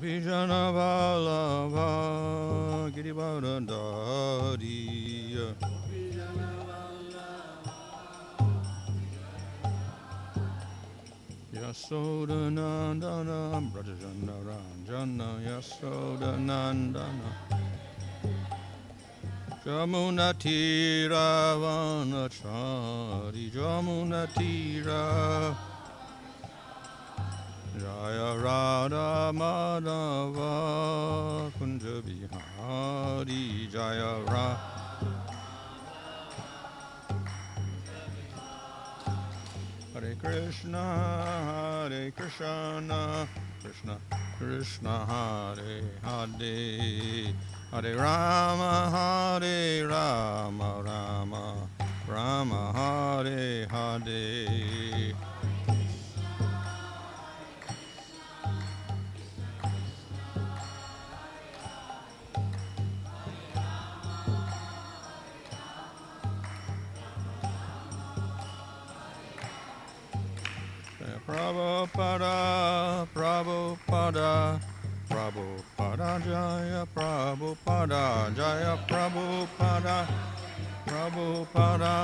Vijana Vallabha Girivardhari Yasodanandana Brajana Ranjana Yasodanandana Jamunatira Vanachari Jamunatira Jaya Radha Madhava Kunja Bihari Jaya Radha Hare Krishna Krishna Krishna Hare Hare Hare Rama Rama Rama Hare Hare Prabhupada, Prabhupada, Prabhupada, Jaya Prabhupada, Jaya Prabhupada, Prabhupada,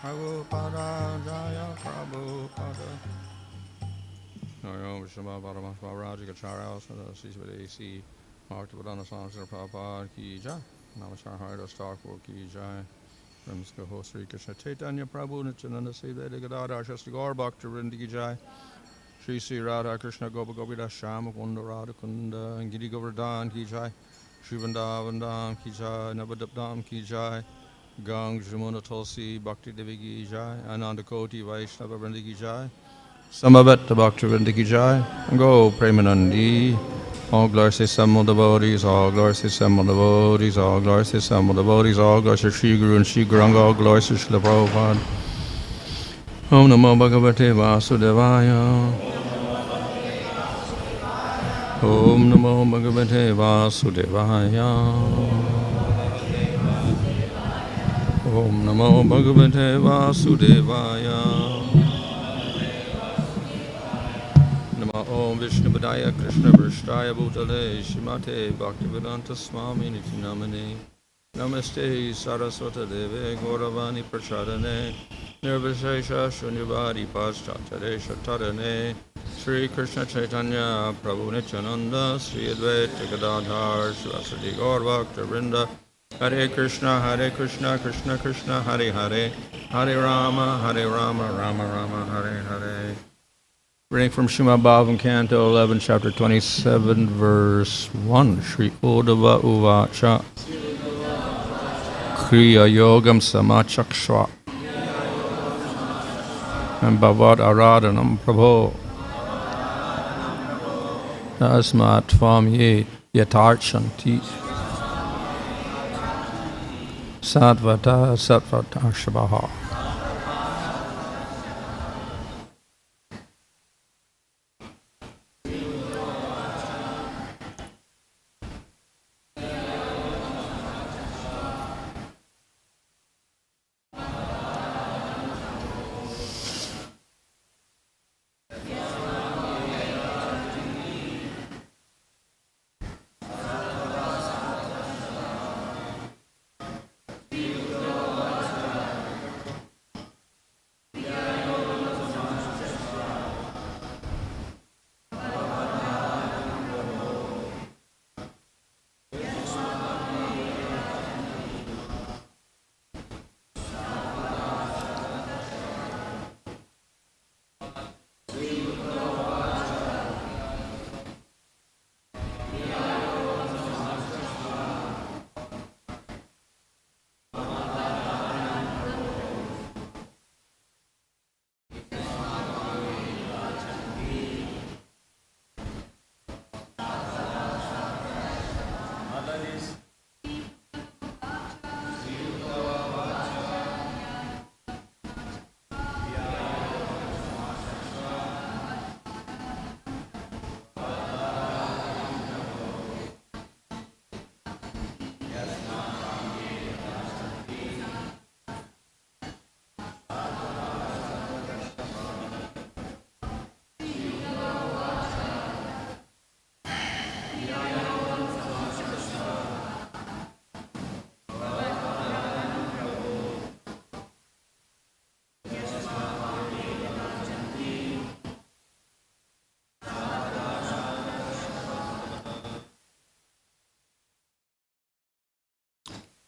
Prabhupada, Jaya Prabhupada. Namo Vishnu Bhadama Svaraji Gacharya Sada Sisvadesi Bhaktivinoda Swami Prabhupada Ki Jai. Namaskar Haridas Thakur Ki Jai. Namaskar Ho Sri Krishna Chaitanya Prabhu Nityananda Siveda Gadadhar Shastri Gaur Bhakta Vrinda Ki Jai. Shri Sri Radha Krishna Gopa Gopida Shama Kunda Radha Kunda and Giri Govardhan Ki Jai. Shri Vrindavan Dham Ki Jai. Navadip Dham Ki Jai. Gang Jamuna Tulsi Bhakti Devi Ki Jai. Ananda Koti Vaishnava Vrinda Ki Jai. Samaveta Bhakta Vrinda Ki Jai. Go Premanandi. All glories to some devotees, all glories to some devotees, all glories to some devotees, all glories to Shri Guru and Shri Guranga, all glories to Śrīla Prabhupada. Om Namo Bhagavate Vasudevaya. Om Namo Bhagavate Vasudevaya. Om Namo Bhagavate Vasudevaya. Om Vishnu Padaya Krishna Vrishthaya Bhutale Shrimate Bhaktivedanta Swami Niti Namane Namaste Saraswata Deve Gauravani Prachadane Nirvishesha Shunyavadi Paschatare Shatarane Sri Krishna Chaitanya Prabhu Nityananda Sri Advaita Gadadhar Shivasadi Gaur Bhakta Vrinda Hare Krishna Krishna Krishna Hare Hare Hare Rama Rama Rama Hare Hare. Reading from Srimad Bhagavatam, Canto 11, Chapter 27, Verse 1. Śrī Uddhava uvāca kriyā-yogam samācakṣva and bhavad-ārādhanam prabho yasmāt tvām yathārcanti sātvatāḥ.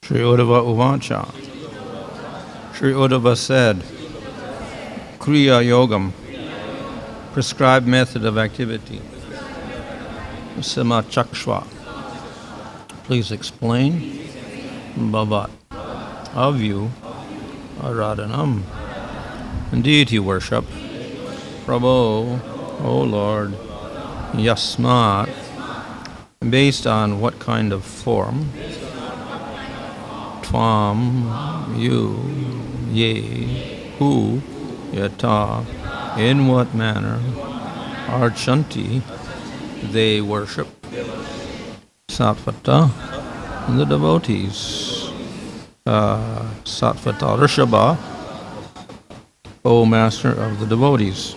Śrī Uddhava uvāca. Śrī Uddhava said, kriyā-yogam, prescribed method of activity. Samācakṣva. Please explain. Bhavat. Of you, ārādhanam. Deity worship. Prabho, O Lord, yasmāt. Based on what kind of form? Tvām, you, ye, who, yathā, in what manner, arcanti, they worship, sātvatāḥ, the devotees, sātvatāṛṣabha, O Master of the devotees.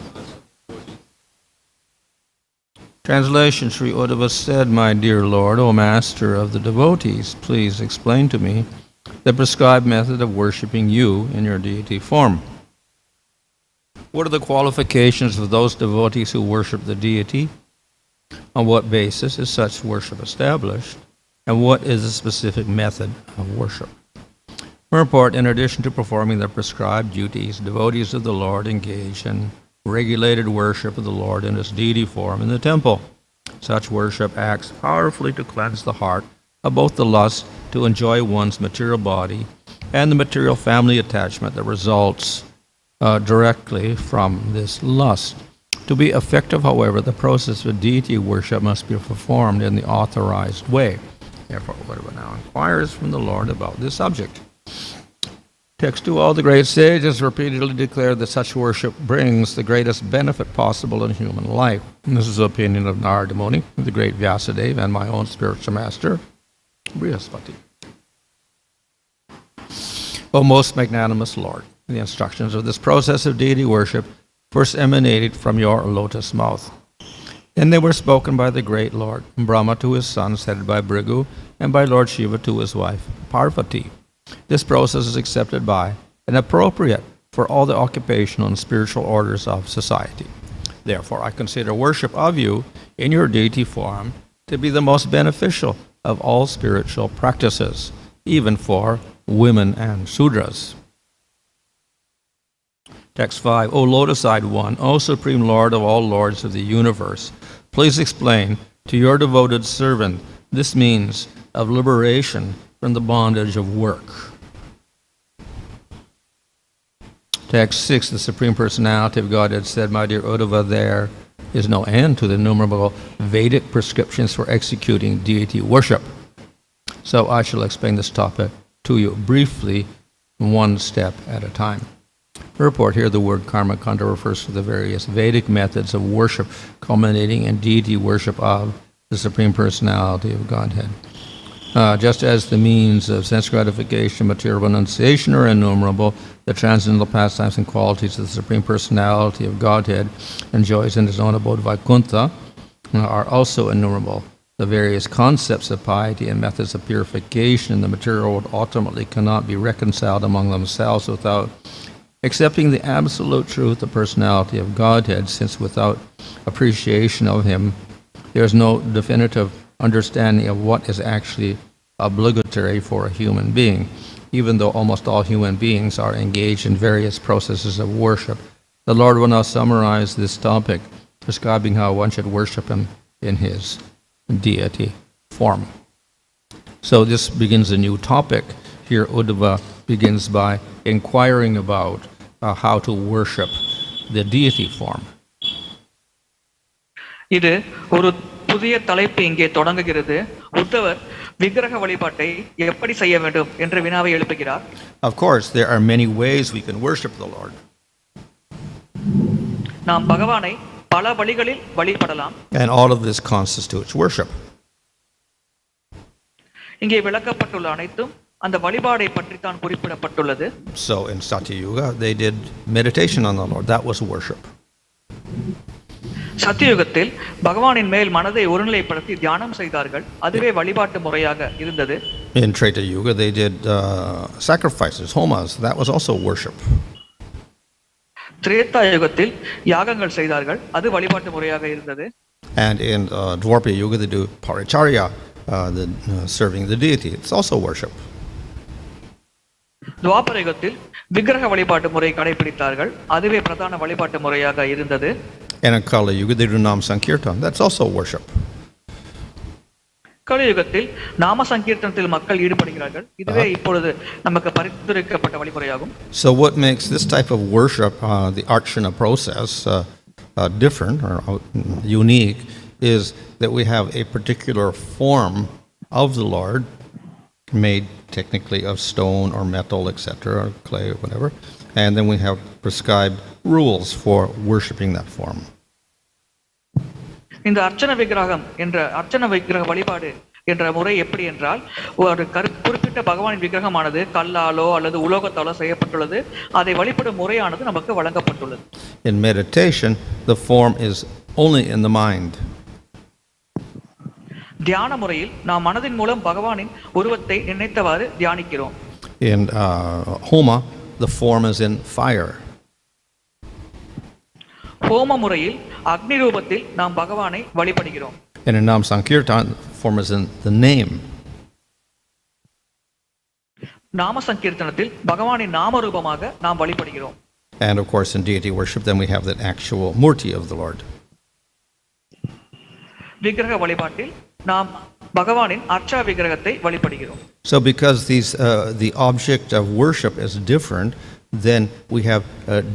Translation. Śrī Uddhava said, my dear Lord, O Master of the devotees, please explain to me the prescribed method of worshipping you in your deity form. What are the qualifications of those devotees who worship the deity? On what basis is such worship established? And what is the specific method of worship? Report, in addition to performing their prescribed duties, devotees of the Lord engage in regulated worship of the Lord in His deity form in the temple. Such worship acts powerfully to cleanse the heart of both the lust to enjoy one's material body and the material family attachment that results directly from this lust. To be effective, however, the process of deity worship must be performed in the authorized way. Therefore, whoever now inquires from the Lord about this subject. Text 2. All the great sages repeatedly declare that such worship brings the greatest benefit possible in human life. And this is the opinion of Narada Muni, the great Vyasadeva, and my own spiritual master, Brihaspati. O most magnanimous Lord, the instructions of this process of deity worship first emanated from your lotus mouth. Then they were spoken by the great Lord Brahma to his sons, headed by Bhrigu, and by Lord Shiva to his wife, Parvati. This process is accepted by and appropriate for all the occupational and spiritual orders of society. Therefore, I consider worship of you in your deity form to be the most beneficial of all spiritual practices, even for women and Sudras. Text 5. O Lotus-eyed One, O Supreme Lord of all lords of the universe, please explain to your devoted servant this means of liberation from the bondage of work. Text 6. The Supreme Personality of Godhead said, my dear Uddhava, there is no end to the innumerable Vedic prescriptions for executing deity worship. So I shall explain this topic to you briefly, one step at a time. Report here, the word karma kanda refers to the various Vedic methods of worship culminating in deity worship of the Supreme Personality of Godhead. Just as the means of sense gratification, material renunciation are innumerable, the transcendental pastimes and qualities of the Supreme Personality of Godhead enjoys in His own abode Vaikuntha are also innumerable. The various concepts of piety and methods of purification in the material world ultimately cannot be reconciled among themselves without accepting the absolute truth of personality of Godhead, since without appreciation of Him, there is no definitive understanding of what is actually obligatory for a human being. Even though almost all human beings are engaged in various processes of worship, the Lord will now summarize this topic, prescribing how one should worship Him in His deity form. So this begins a new topic. Here Uddhava begins by inquiring about how to worship the deity form. இது ஒரு புதிய தலைப்பு இங்கே தொடங்குகிறது. உத்தவர் விக்கிரக வழிபாட்டை எப்படி செய்ய வேண்டும் என்ற வினாவை எழுப்புகிறார். Of course, there are many ways we can worship the Lord. நாம் பகவானை பல வழிகளில் வழிபடலாம். And all of this constitutes worship. இங்கே விளக்கப்பட்டுள்ள அனைத்தும் அந்த வழிபாடை பற்றி தான் குறிப்பிடப்பட்டுள்ளது. So in Satya Yuga, they did meditation on the Lord. That was worship. சத்தியுகத்தில் பகவானின் மேல் மனதை ஒருநிலைப்படுத்தி தியானம் செய்தார்கள். அதுவே வழிபாட்டு முறையாக இருந்தது. In Treta Yuga, they did sacrifices, homas. That was also worship. Treta யுகத்தில் யாகங்கள் செய்தார்கள். அது வழிபாட்டு முறையாக இருந்தது. And in Dwapara Yuga, they do paricharya, serving the deity. It's also worship. துவாபர யுகத்தில் விக்கிரக வழிபாட்டு முறை கடைபிடித்தார்கள். அதுவே பிரதான வழிபாட்டு முறையாக இருந்தது. And in Kali Yuga, they do Nam Sankirtan. That's also worship. கலியுகத்தில் நாம சங்கீர்த்தனத்தில் மக்கள் ஈடுபடுகிறார்கள். இதுவே இப்பொழுது நமக்கு பரிந்துரைக்கப்பட்ட வழிமுறையாகும். So what makes this type of worship, the archana process, different or unique is that we have a particular form of the Lord made technically of stone or metal, etc., or clay or whatever, and then we have prescribed rules for worshiping that form. இந்த அர்ச்சன விக்கிரக வழிபாடு என்ற முறை எப்படி என்றால், ஒரு குறிப்பிட்ட பகவானின் விக்கிரகமானது கல்லாலோ அல்லது உலோகத்தாலோ செய்யப்பட்டுள்ளது. அதை வழிபடும் முறையானது நமக்கு வழங்கப்பட்டுள்ளது. In meditation, the form is only in the mind. தியான முறையில் நாம் மனதின் மூலம் பகவானின் உருவத்தை நினைத்தவாறு தியானிக்கிறோம். In homa, the form is in fire. ஹோம முறையில் அக்னி ரூபத்தில் நாம் பகவானை வழிபடுகிறோம். And in Nam Sankirtan, the form is in the name. நாம சங்கீர்த்தனத்தில் பகவானின் நாம ரூபமாக நாம் வழிபடுகிறோம். And of course in deity worship then we have that actual murti of the Lord. விக்கிரக வழிபாட்டில் நாம் பகவானின் அர்ச்சா விக்கிரகத்தை வழிபடுகிறோம். So because the object of worship is different, then we have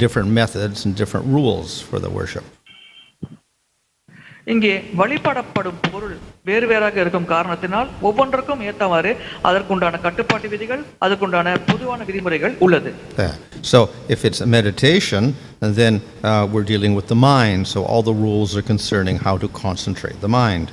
different methods and different rules for the worship. இங்கே வழிபடப்படும் பொருள் வேறு வேறாக இருக்கும் காரணத்தினால் ஒவ்வொன்றுக்கும் ஏற்றவாறு அதற்குண்டான கட்டுப்பாட்டு விதிகள், அதற்குண்டான பொதுவான விதிமுறைகள் உள்ளது. So if it's a meditation, then we're dealing with the mind, so all the rules are concerning how to concentrate the mind.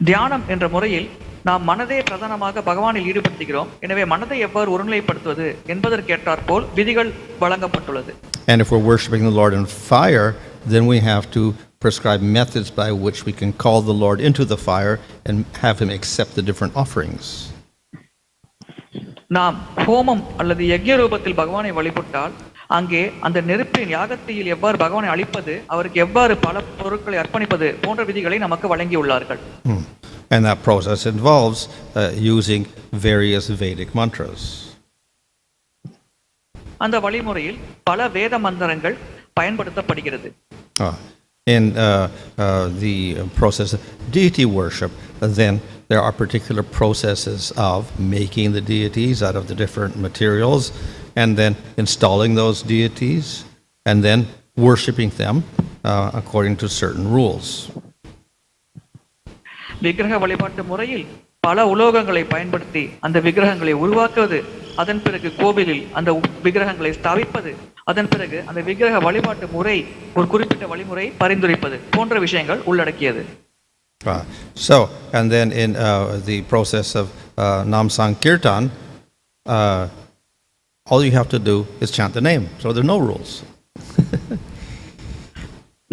தியானம் என்ற முறையில் நாம் மனதை பிரதானமாக பகவானில் ஈடுபடுத்துகிறோம். எனவே மனதை எவ்வாறு ஒருநிலைப்படுத்துவது என்பதற்கேற்றாற்போல் விதிகள் வழங்கப்பட்டுள்ளது. And if we're worshiping the Lord in fire, then we have to prescribe methods by which we can call the Lord into the fire and have him accept the different offerings. நாம் ஹோமம் அல்லது யஜ்ஞ ரூபத்தில் பகவானை வழிபட்டால் அங்கே அந்த நெருப்பின் யாகத்தில் எவ்வாறு பகவானை அழிப்பது, அவருக்கு எவ்வாறு பல பொருட்களை அர்ப்பணிப்பது போன்ற விதிகளை நமக்கு வழங்கியுள்ளார்கள். And that process involves using various Vedic mantras. அந்த வழிமுறையில் பல வேத மந்திரங்கள் பயன்படுத்தப்படுகிறது. In the process of deity worship, then there are particular processes of making the deities out of the different materials, and then installing those deities, and then worshiping them according to certain rules. விக்கிரக வழிபாட்டு முறையில் பல உலோகங்களை பயன்படுத்தி அந்த விக்கிரகங்களை உருவாக்குவது, அதன் பிறகு கோவிலில் அந்த விக்கிரகங்களை ஸ்தாபிப்பது, அதன் பிறகு அந்த விக்கிரக வழிபாட்டு முறை ஒரு குறிப்பிட்ட வழிமுறை பரிந்துரைப்பது போன்ற விஷயங்கள் உள்ளடக்கியது. So, and then in the process of Nam Sankirtan, all you have to do is chant the name. So there are no rules.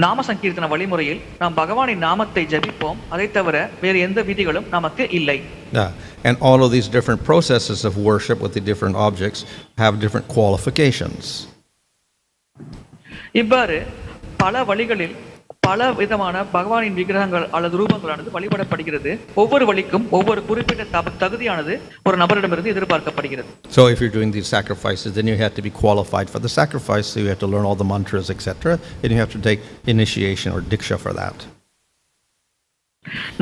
நாம சங்கீர்த்தன வழிமுறையில் நாம் பகவானின் நாமத்தை ஜபிப்போம். அதை தவிர வேறு எந்த விதிகளும் நமக்கு இல்லை. And all of these different processes of worship with the different objects have different qualifications. இவ்வாறு பல வழிகளில் பல விதமான பகவானின் விக்கிரகங்கள் அல்லது ரூபங்களானது வழிபடப்படுகிறது. ஒவ்வொரு வழிக்கும் ஒவ்வொரு குறிப்பிட்ட தகுதியானது ஒரு நபரிடமிருந்து எதிர்பார்க்கப்படுகிறது. So if you're doing these sacrifices, then you have to be qualified for the sacrifice, so you have to learn all the mantras, etc., and you have to take initiation or diksha for that.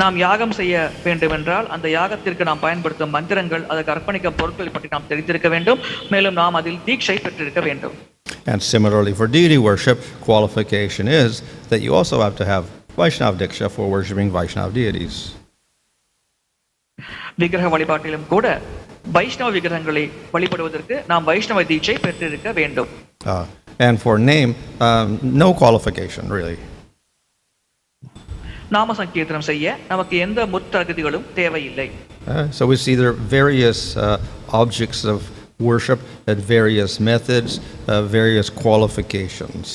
நாம் யாகம் செய்ய வேண்டும் என்றால் அந்த யாகத்திற்கு நாம் பயன்படுத்தும் மந்திரங்கள், அதற்கு அர்ப்பணிக்கும் பொருட்களை பற்றி நாம் தெரிந்திருக்க வேண்டும். மேலும் நாம் அதில் தீட்சை பெற்றிருக்க வேண்டும். And similarly for deity worship, qualification is that you also have to have Vaishnava diksha for worshiping Vaishnava deities. விக்கிரக வழிபாட்டிலும் கூட வைஷ்ணவ விக்கிரகங்களை வழிபடுவதற்கு நாம் வைஷ்ணவ தீட்சை பெற்றிருக்க வேண்டும். And for name, no qualification really. நாம சங்கீர்த்தனம் செய்ய நமக்கு எந்த முத்தகுதிகளும் தேவையில்லை. So we see there are various objects of worship at various methods, various qualifications.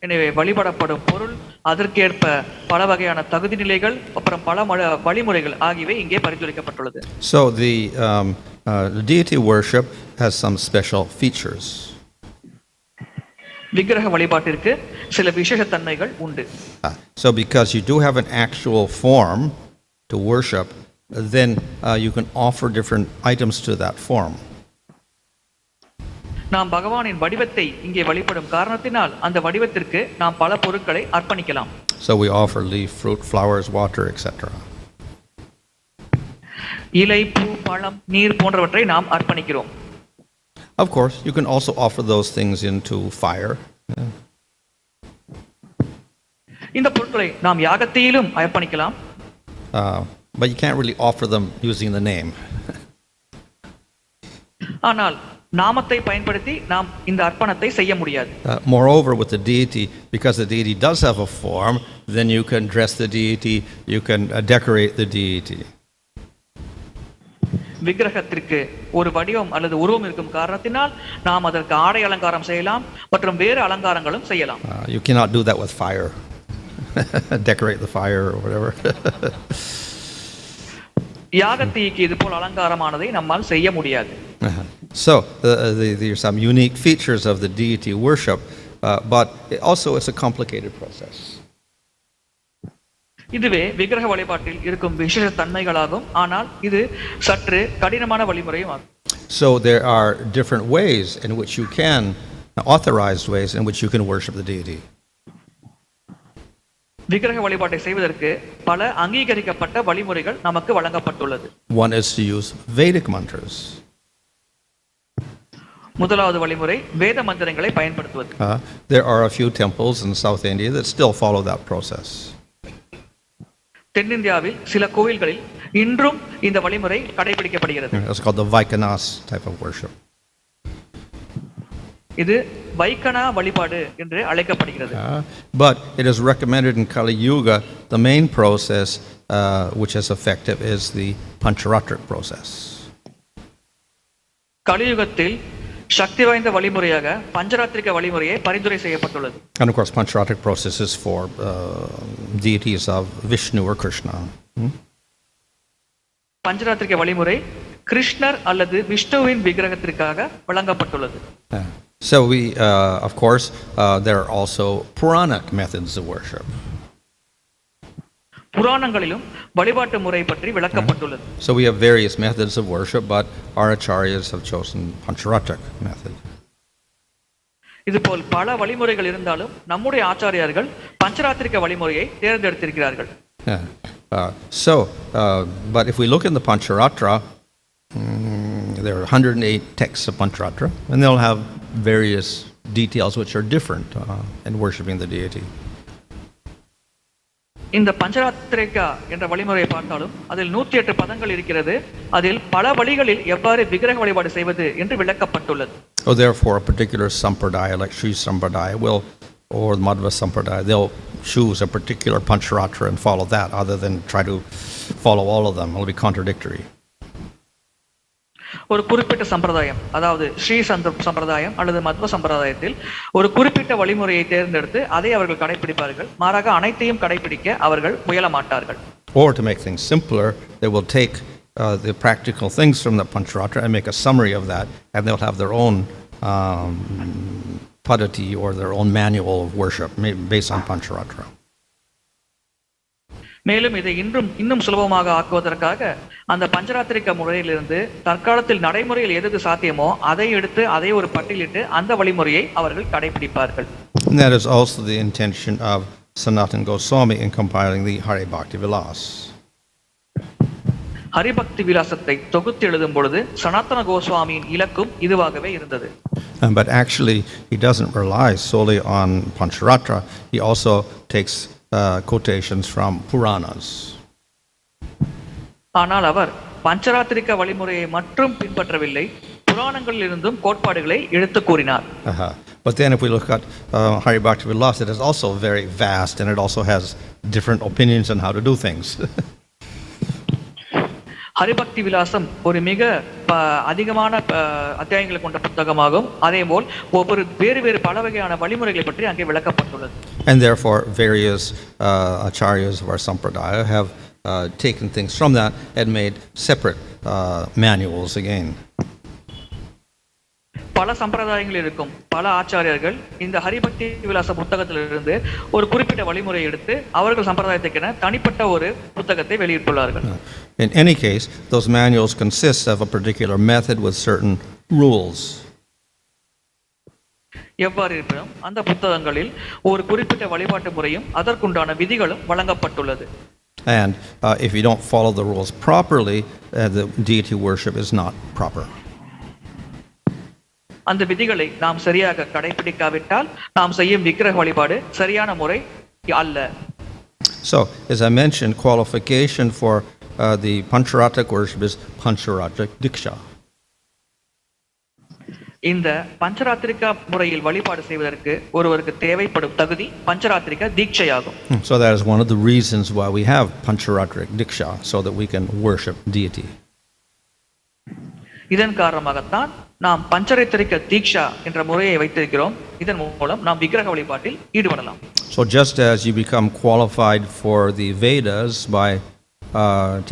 எனவே வழிபடப்படும் பொருள், அதற்கேற்ப பல வகையான தகுதி நிலைகள், அப்புறம் பல வழிமுறைகள் ஆகியவை இங்கே பரிந்துரைக்கப்பட்டுள்ளது. So the deity worship has some special features. விக்கிரக வழிபாட்டிற்கு சில விசேஷ தன்மைகள் உண்டு. So because you do have an actual form to worship, then you can offer different items to that form. நாம் பகவானின் வடிவத்தை இங்கே வழிபடும் காரணத்தினால் அந்த வடிவத்திற்கு நாம் பல பொருட்களை அர்ப்பணிக்கலாம். So we offer leaf, fruit, flowers, water, etc. இலை, பூ, பழம், நீர் போன்றவற்றை நாம் அர்ப்பணிக்கிறோம். Of course, you can also offer those things into fire. இந்த பொருட்களை நாம் யாகத்திலும் அர்ப்பணிக்கலாம். But you can't really offer them using the name. ஆனால் நாமத்தை பயன்படுத்தி நாம் இந்த அர்ப்பணத்தை செய்ய முடியாது. Moreover, with the deity, because the deity does have a form, then you can dress the deity, you can decorate the deity. விக்கிரகத்திற்கு ஒரு வடிவம் அல்லது உருவம் இருக்கும் காரணத்தினால் நாம் அதற்கு ஆடை அலங்காரம் செய்யலாம் மற்றும் வேறு அலங்காரங்களும் செய்யலாம். You cannot do that with fire. Decorate the fire or whatever. யாகத்தீக்கு இது போல் அலங்காரமானதை நம்மால் செய்ய முடியாது. So there are some unique features of the deity worship, but also it's a complicated process. இதுவே விக்கிரக வழிபாட்டில் இருக்கும் விசேஷ தன்மைகளாகும், ஆனால் இது சற்று கடினமான வழிமுறையும் ஆகும். So there are different ways in which you can, authorized ways in which you can worship the deity. விக்கிரக வழிபாட்டை செய்வதற்கு பல அங்கீகரிக்கப்பட்ட வழிமுறைகள் நமக்கு வழங்கப்பட்டுள்ளது. One is to use Vedic mantras. முதலாவது வழிமுறை வேத மந்திரங்களை பயன்படுத்துவது. There are a few temples in South India that still follow that process. தென்னிந்தியாவில் சில கோவில்களில் இன்றும் இந்த வழிமுறை கடைபிடிக்கப்படுகிறது. It's called the Vaikanas type of worship. இது வைக்கனா வழிபாடு என்று அழைக்கப்படுகிறது. But it is recommended in Kali Yuga, the main process which is effective is the Pancharatric process. கலியுகத்தில் சக்தி வாய்ந்த வழிமுறையாக பஞ்சராத்திரிக வழிமுறையை பரிந்துரை செய்யப்பட்டுள்ளது. And of course Pancharatric process is for deities of Vishnu or Krishna. பஞ்சராத்திரிக வழிமுறை கிருஷ்ணர் அல்லது விஷ்ணுவின் விக்கிரகத்திற்காக வழங்கப்பட்டுள்ளது. So we of course there are also Puranic methods of worship. புராணங்களிலும் வழிபாட்டு முறை பற்றி விளக்கப்பட்டுள்ளது. So we have various methods of worship, but our acharyas have chosen Pancharatric method. இதுபோல் பல வழிமுறைகள் இருந்தாலும் நம்முடைய ஆச்சாரியார்கள் பஞ்சராத்திரிக வழிமுறையை தேர்ந்தெடுத்திருக்கிறார்கள். But if we look in the Pancharatra, there are 108 texts of Pancharatra, and they'll have various details which are different in worshiping the deity. இந்த பஞ்சராத்திரிகா என்ற வழிமுறையை பார்த்தாலும் அதில் 108 பதங்கள் இருக்கிறது. அதில் பல வழிகளில் எவ்வாறு விக்கிரக வழிபாடு செய்வது என்று விளக்கப்பட்டுள்ளது. Therefore, a particular sampradaya like Śrī Sampradaya or Madhva Sampradaya, they'll choose a particular Pancharatra and follow that, other than try to follow all of them. It'll be contradictory. ஒரு குறிப்பிட்ட சம்பிரதாயம், அதாவது ஸ்ரீ சம்பிரதாயம் அல்லது மத்வ சம்பிரதாயத்தில் ஒரு குறிப்பிட்ட வழிமுறையை தேர்ந்தெடுத்து அதை அவர்கள் கடைபிடிப்பார்கள். மாறாக அனைத்தையும் கடைபிடிக்க அவர்கள் முயல மாட்டார்கள். Or to make things simpler, they will take the practical things from the Pancharatra and make a summary of that, and they'll have their own padati or their own manual of worship based on Pancharatra. மேலும் இதை இன்னும் சுலபமாக ஆக்குவதற்காக அந்த பஞ்சராத்திரிக முறையிலிருந்து தற்காலத்தில் நடைமுறையில் எது சாத்தியமோ அதை எடுத்து அதை ஒரு பட்டியலிட்டு அந்த வழிமுறையை அவர்கள் கடைபிடிப்பார்கள். And that is also the intention of Sanatana Goswami in compiling the Hari Bhakti Vilas. Haribhakti விலாசத்தை தொகுத்து எழுதும் பொழுது சனாதன கோஸ்வாமியின் இலக்கும் இதுவாகவே இருந்தது. But actually he doesn't rely solely on Pancharatra. He also takes quotations from Puranas. ஆனால் அவர் பஞ்சராத்திரிக வழிமுறையை மட்டும் பின்பற்றவில்லை, புராணங்களில் இருந்தும் கோட்பாடுகளை எடுத்து கூறினார். But then if we look at Hari Bhakti Vilas, it is also very vast and it also has different opinions on how to do things. Haribhakti விலாசம் ஒரு மிக அதிகமான அத்தியாயங்களை கொண்ட புத்தகமாகும். அதேபோல் ஒவ்வொரு வேறு பல வகையான வழிமுறைகளை பற்றி அங்கே விளக்கப்பட்டுள்ளது. And therefore various acharyas of our sampradaya have taken things from that and made separate manuals again. பல சம்பிரதாயங்கள் இருக்கும். பல ஆச்சாரியர்கள் இந்த ஹரிபக்தி விலாச புத்தகத்திலிருந்து ஒரு குறிப்பிட்ட வழிமுறையை எடுத்து அவர்கள் சம்பிரதாயத்துக்கென தனிப்பட்ட ஒரு புத்தகத்தை வெளியிட்டுள்ளார்கள். In any case, those manuals consist of a particular method with certain rules. எவ்வாறு இருப்பினும் அந்த புத்தகங்களில் ஒரு குறிப்பிட்ட வழிபாட்டு முறையும் அதற்குண்டான விதிகளும் வழங்கப்பட்டுள்ளது. And if you don't follow the rules properly, the deity worship is not proper. அந்த விதிகளை நாம் சரியாக கடைபிடிக்காவிட்டால் நாம் செய்யும் விக்கிரக வழிபாடு சரியான முறை அல்ல. So, as I mentioned, qualification for the pancharatric worship is pancharatric diksha. இந்த பஞ்சராத்திரிகா முறையில் வழிபாடு செய்வதற்கு ஒருவருக்கு தேவைப்படும் தகுதி பஞ்சராத்திரிகா தீட்சையாகும். So that is one of the reasons why we have pancharatric diksha, so that we can worship deity. இதன் காரணமாகத்தான் நாம் பஞ்சராத்திரிகா தீட்சா என்ற முறையை வைத்திருக்கிறோம். இதன் மூலம் நாம் விக்கிரக வழிபாட்டில் ஈடுபடலாம். So just as you become qualified for the Vedas by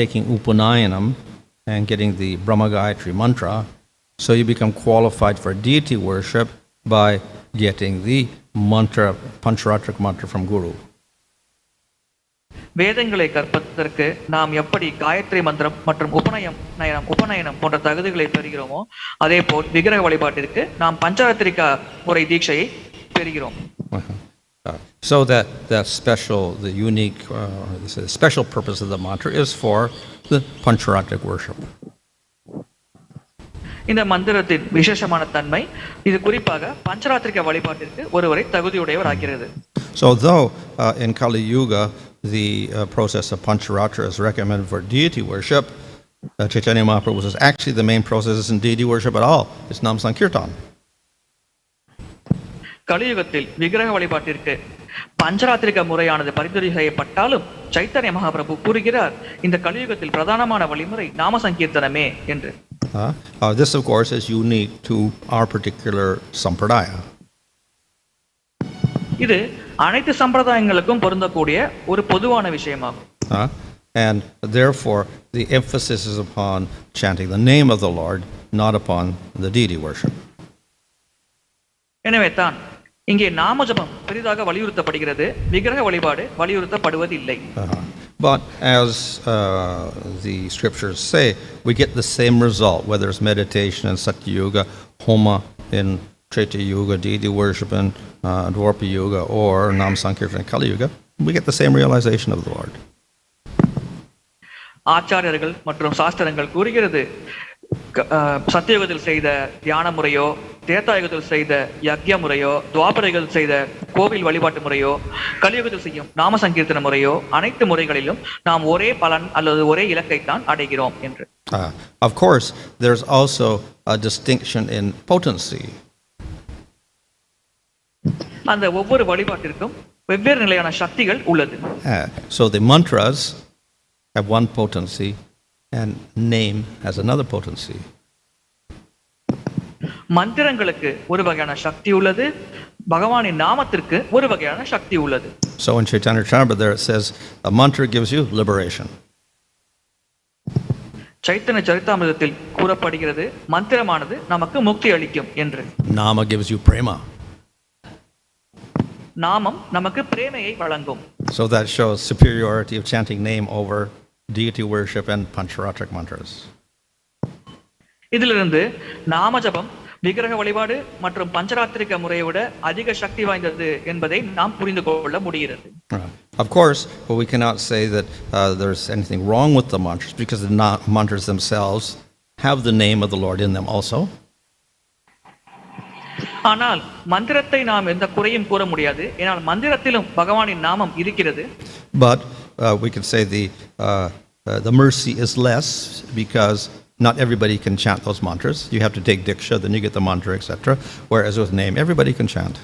taking Upanayanam and getting the Brahma Gayatri mantra, so you become qualified for deity worship by getting the mantra, pancharatric mantra from Guru. வேதங்களை கற்பதற்கு நாம் எப்படி காயத்ரி மந்திரம் மற்றும் உபநயனம் போன்ற தகுதிகளை பெறுகிறோமோ அதே போல் விக்கிரக வழிபாட்டிற்கு நாம் பஞ்சராத்திரிகா முறை தீட்சையை பெறுகிறோம். So that special, the unique, the special purpose of the mantra is for the pancharatric worship. இந்த மந்திரத்தின் விசேஷமான தன்மை இது குறிப்பாக பஞ்சராத்திரிக வழிபாட்டிற்கு ஒருவரை தகுதியுடையவர் ஆகிறது. So though in Kali Yuga the process of pancharatra is recommended for deity worship, Chaitanya Mahaprabhu says actually the main process isn't deity worship at all, it's Nam Sankirtan. கலியுகத்தில் விக்கிரக வழிபாட்டிற்கு பஞ்சராத்திரிக முறையானது பரிந்துரை செய்யப்பட்டாலும் சைத்தன்ய மகாபிரபு கூறுகிறார் இந்த கலியுகத்தில் பிரதானமான வழிமுறை நாம சங்கீர்த்தனமே என்று. This of course is unique to our particular sampradaya. இது அனைத்து சம்பிரதாயங்களுக்கும் பொருந்தக்கூடிய ஒரு பொதுவான விஷயமாகும். And therefore the emphasis is upon chanting the name of the Lord, not upon the deity worship. எனவே தான் இங்கே நாம ஜபம் பெரிதாக வலியுறுத்தப்படுகிறது, விக்கிரக வழிபாடு வலியுறுத்தப்படுவதில்லை. But as the scriptures say, we get the same result, whether it's meditation in Satya Yuga, Homa in Treta Yuga, deity worship in Dwapara Yuga, or Nam Sankirtan in Kali Yuga, we get the same realization of the Lord. ஆச்சாரியர்கள் மற்றும் சாஸ்திரங்கள் கூறுகிறது சத்தியயுகத்தில் செய்த தியான முறையோ, திரேதாயுகத்தில் செய்த யக்ஞ முறையோ, துவாபரயுகத்தில் செய்த கோவில் வழிபாட்டு முறையோ, கலியுகத்தில் செய்யும் நாம சங்கீர்த்தன முறையோ, அனைத்து முறைகளிலும் நாம் ஒரே பலன் அல்லது ஒரே இலக்கைத்தான் அடைகிறோம் என்று. Of course, there's also a distinction in potency. அந்த ஒவ்வொரு வழிபாட்டிற்கும் வெவ்வேறு நிலையான சக்திகள் உள்ளது. So the mantras have one potency and name has another potency. மந்திரங்களுக்கு ஒரு வகையான சக்தி உள்ளது, பகவானின் நாமத்திற்கு ஒரு வகையான சக்தி உள்ளது. So in Chaitanya there it says a mantra gives you liberation. Chaitanya சரிதாமிர்தத்தில் கூறப்படுகிறது மந்திரமானது நமக்கு முக்தி அளிக்கும் என்று. Nama gives you prema. நாமம் நமக்கு பிரேமையை வழங்கும். So that shows superiority of chanting name over deity worship and pancharatric mantras. இதிலிருந்து நாம ஜபம் விக்கிரக வழிபாடு மற்றும் பஞ்சராத்திரிக முறையை விட அதிக சக்தி வாய்ந்தது என்பதை நாம் புரிந்து கொள்ள முடிகிறது. Of course, but we cannot say that there's anything wrong with the mantras because the mantras themselves have the name of the Lord in them also. ஆனால் மந்திரத்தை நாம் எந்த குறையும் கூற முடியாது, ஏனால் மந்திரத்திலும் பகவானின் நாமம் இருக்கிறது. But we could say the mercy is less because not everybody can chant those mantras. You have to take diksha, then you get the mantra, etc. Whereas with name, everybody can chant.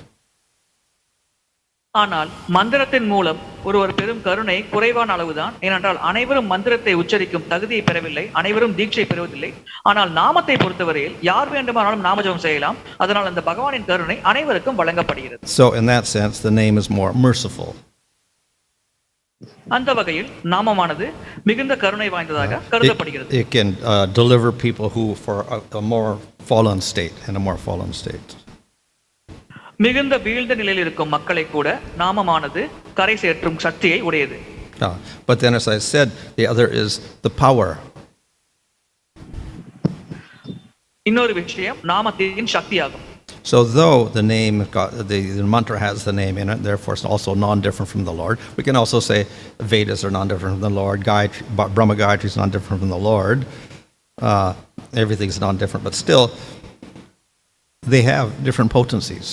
ஆனால் மந்திரத்தின் மூலம் ஒருவர் பெரும் கருணை குறைவான அளவுதான், ஏனென்றால் அனைவரும் மந்திரத்தை உச்சரிக்கும் தகுதியை பெறவில்லை, அனைவரும் தீட்சை பெறுவதில்லை. ஆனால் நாமத்தை பொறுத்தவரையில் யார் வேண்டுமானாலும் நாமஜபம் செய்யலாம், அதனால் அந்த பகவானின் கருணை அனைவருக்கும் வழங்கப்படுகிறது. So in that sense, the name is more merciful. அந்த வகையில் நாமமானது மிகுந்த கருணை வாய்ந்ததாக கருதப்படுகிறது. It can deliver people who for a more fallen state, in a more fallen state. மிகுந்த வீழ்ந்த நிலையில் இருக்கும் மக்களை கூட நாமமானது கரை சேர்க்கும் சக்தியை உடையது. But then, as I said, the other is the power. இன்னொரு விஷயம் நாமத்தின் சக்தியாகும். So though the name, the mantra has the name in it, therefore it's also non-different from the Lord. We can also say Vedas are non-different from the Lord, Brahma Gayatri is non-different from the Lord. Everything's non-different, but still they have different potencies.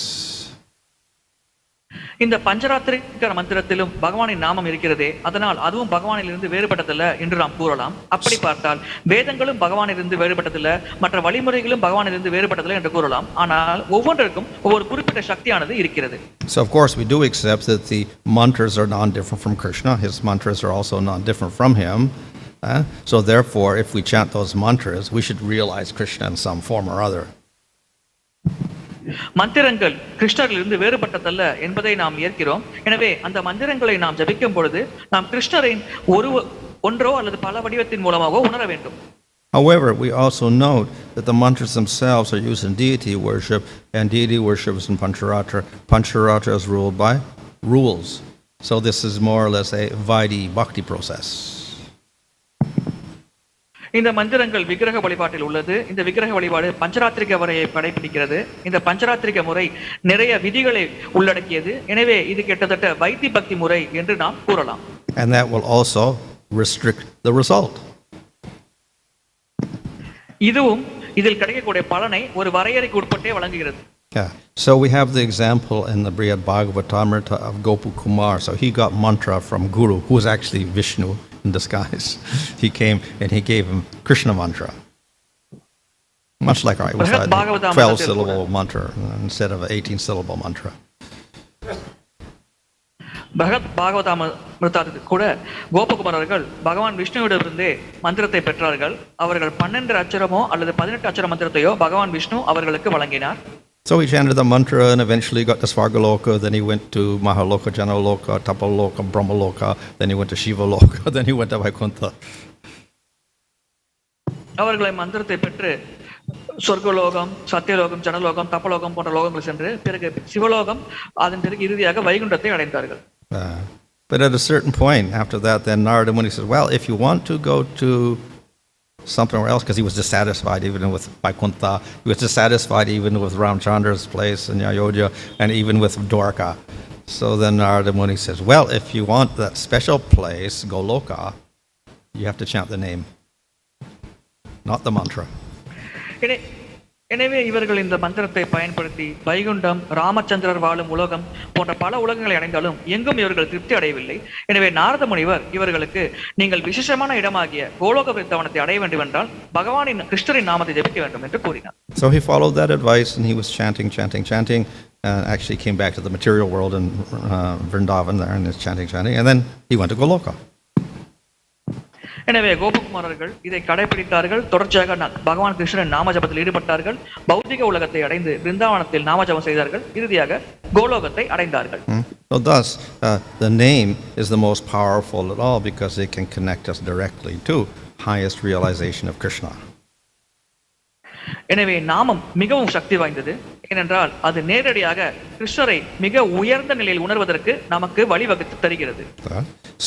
இந்த பஞ்சராத்திரிக மந்திரத்திலும் பகவானின் நாமம் இருக்கிறதே, அதனால் அதுவும் பகவானிலிருந்து வேறுபட்டதில்லை என்று நாம் கூறலாம். அப்படி பார்த்தால் வேதங்களும் பகவானிலிருந்து வேறுபட்டதில்லை, மற்ற வழிமுறைகளும் பகவானிலிருந்து வேறுபட்டதில்லை என்று கூறலாம். ஆனால் ஒவ்வொன்றிற்கும் ஒவ்வொரு குறிப்பிட்ட சக்தியானது இருக்கிறது. So of course we do accept that the mantras are non-different from Krishna. His mantras are also non-different from him. So therefore, if we chant those mantras, we should realize Krishna in some form or other. மந்திரங்கள் கிருஷ்ணரிலிருந்து வேறுபட்டதல்ல என்பதை நாம் ஏற்கிறோம். எனவே அந்த மந்திரங்களை நாம் ஜபிக்கும் பொழுது நாம் கிருஷ்ணரின் ஒன்றோ அல்லது பல வடிவத்தின் மூலமாக உணர வேண்டும். However, we also note that the mantras themselves are used in deity worship, and deity worship is in Pancharatra. Pancharatra is ruled by rules. So this is more or less a Vaidhi bhakti process. இந்த மந்திரங்கள் விக்கிரக வழிபாட்டில் உள்ளது. இந்த விக்கிரக வழிபாடு பஞ்சராத்திரிக முறையை கடைபிடிக்கிறது. இந்த பஞ்சராத்திரிக முறை நிறைய விதிகளை உள்ளடக்கியது. எனவே இது கிட்டத்தட்ட வைத்தி பக்தி முறை என்று நாம் கூறலாம். And that will also restrict the result. இதுவும் இதில் கிடைக்கக்கூடிய பலனை ஒரு வரையறைக்கு உட்பட்டே வழங்குகிறது. Yeah. So we have the example in the bhavad-ārādhanaṁ of Gopakumar. So he got mantra from Guru, who was actually Vishnu in disguise. He came and he gave him Krishna mantra. Much like our 12-syllable mantra instead of an 18-syllable mantra. பகவத்-ārādhanaṁ கூட கோபகுமார் அவர்கள் பகவான் விஷ்ணுவிடமிருந்தே மந்திரத்தை பெற்றார்கள். அவர்கள் 12 அட்சரமோ அல்லது 18 அட்சர மந்திரத்தையோ பகவான் விஷ்ணு அவர்களுக்கு வழங்கினார். So he chanted the mantra and eventually got to Svargaloka, then he went to Mahaloka, Janaloka, Tapaloka, Brahmaloka, then he went to Shivaloka, then he went to Vaikuntha. அவர்களை மந்திரத்தை பெற்று சொர்க்கலோகம், சத்தியலோகம், ஜனலோகம், தப்பலோகம் போன்ற லோகங்கள் சென்று பிறகு சிவலோகம், அதன் பிறகு இறுதியாக வைகுண்டத்தை அடைந்தார்கள். But at a certain point after that, then Narada Muni says, well, if you want to go to somewhere else, because he was dissatisfied even with Vaikuntha, he was dissatisfied even with Ramchandra's place in Ayodhya, and even with Dwarka. So then Narada Muni says, well, if you want that special place, Goloka, you have to chant the name, not the mantra. எனவே இவர்கள் இந்த மந்திரத்தை பயன்படுத்தி வைகுண்டம், ராமச்சந்திரர் வாழும் உலகம் போன்ற பல உலகங்களை அடைந்தாலும் எங்கும் இவர்கள் திருப்தி அடையவில்லை. எனவே நாரத முனிவர் இவர்களுக்கு நீங்கள் விசேஷமான இடமாகிய கோலோக விருந்தாவனத்தை அடைய வேண்டும் என்றால் பகவானின் கிருஷ்ணரின் நாமத்தை ஜபிக்க வேண்டும் என்று கூறினார். So he followed that advice and he was chanting, actually came back to the material world in Vrindavan there and is chanting, and then he went to Goloka. எனவே கோபகுமாரர்கள் இதை கடைபிடித்தார்கள். தொடர்ச்சியாக பகவான் கிருஷ்ணன் நாம ஜபத்தில் ஈடுபட்டார்கள். பௌதிக உலகத்தை அடைந்து பிருந்தாவனத்தில் நாம ஜபம் செய்தார்கள். இறுதியாக கோலோகத்தை அடைந்தார்கள். So thus, the name is the most powerful at all because it can connect us directly to highest realization of Krishna. எனவே நாமம் மிகவும் சக்தி வாய்ந்தது. ஏனென்றால் அது நேரடியாக கிருஷ்ணரை மிக உயர்ந்த நிலையில் உணர்வதற்கு நமக்கு வழிவகுத்து தருகிறது.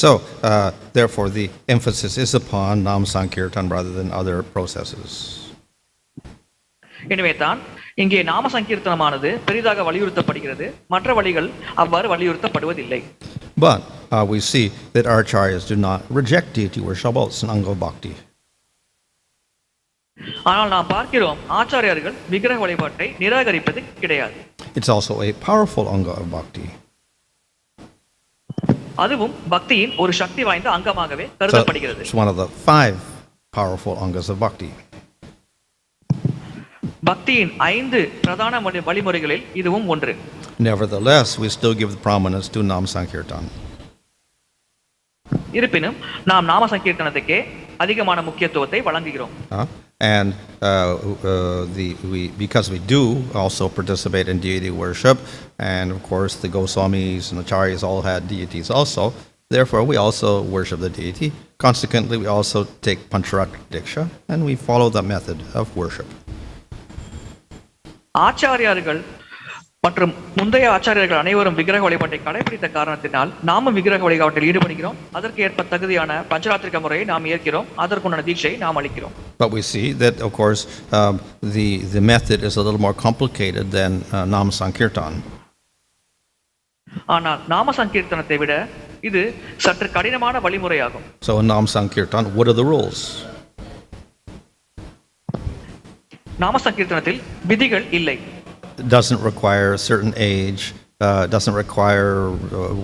So, therefore, the emphasis is upon Nam Sankirtan rather than other processes. எனவே தான் இங்கே நாம சங்கீர்த்தனமானது பெரிதாக வலியுறுத்தப்படுகிறது. மற்ற வழிகள் அவ்வாறு வலியுறுத்தப்படுவதில்லை. But we see that acharyas do not reject deity worship, it's an anga of bhakti. ஆனால் நாம் பார்க்கிறோம் ஆச்சாரியர்கள் விக்கிரக வழிபாட்டை நிராகரிப்பது கிடையாது. It's also a powerful anga of bhakti. அதுவும் பக்தியின் ஒரு சக்தி வாய்ந்த அங்கமாகவே கருதப்படுகிறது. It's one of the 5 powerful angas of bhakti. பக்தியின் 5 பிரதான வழிமுறைகளில் இதுவும் ஒன்று. Nevertheless, we still give the prominence to Nam Sankirtan. இருப்பினும் நாம் நாம சங்கீர்த்தனத்துக்கே அதிகமான முக்கியத்துவத்தை வழங்குகிறோம். And because we do also participate in deity worship, and of course the Goswamis and Acharyas all had deities also, Therefore, we also worship the deity. Consequently, we also take Pañcaratra Diksha, and we follow the method of worship. ஆச்சாரியார்கள் மற்றும் முந்தைய ஆச்சாரியர்கள் அனைவரும் விக்கிரக வழிபாட்டை கடைபிடித்த காரணத்தினால் நாமும் விக்கிரக வழிபாட்டில் ஈடுபடுகிறோம். அதற்கு ஏற்ப தகுதியான பஞ்சராத்திரிக முறையை நாம் ஏற்கிறோம். அதற்குண்டான தீட்சையை நாம் அளிக்கிறோம். But we see that, of course, the method is a little more complicated than Nam Sankirtan. ஆனால் நாம சங்கீர்த்தனத்தை விட இது சற்று கடினமான வழிமுறையாகும். So in Nam Sankirtan, what are the rules? நாம சங்கீர்த்தனத்தில் விதிகள் இல்லை. It doesn't require a certain age, doesn't require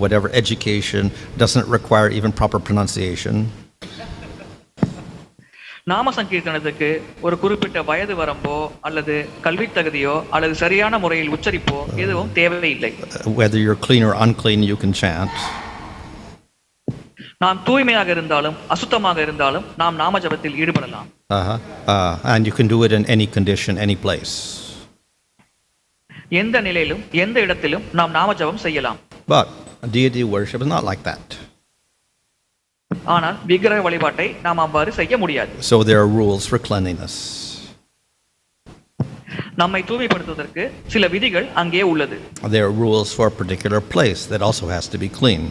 whatever education, doesn't require even proper pronunciation. நாம சங்கீர்த்தனத்துக்கு ஒரு குறிப்பிட்ட வயது வரம்போ அல்லது கல்வி தகுதியோ அல்லது சரியான முறையில் உச்சரிப்போ எதுவும் தேவையில்லை. Whether you're clean or unclean, you can chant. நாம் தூய்மையாக இருந்தாலும் அசுத்தமாக இருந்தாலும் நாம் நாம ஜபத்தில் ஈடுபடலாம். And you can do it in any condition, any place. எந்த நிலையிலும் எந்த இடத்திலும் நாம் நாம ஜபம் செய்யலாம். But deity worship is not like that. ஆனால் விக்கிரக வழிபாட்டை நாம் அவ்வாறு செய்ய முடியாது. So there are rules for cleanliness. நம்மை தூய்மைப்படுத்துவதற்கு சில விதிகள் அங்கே உள்ளது. There are rules for a particular place that also has to be clean.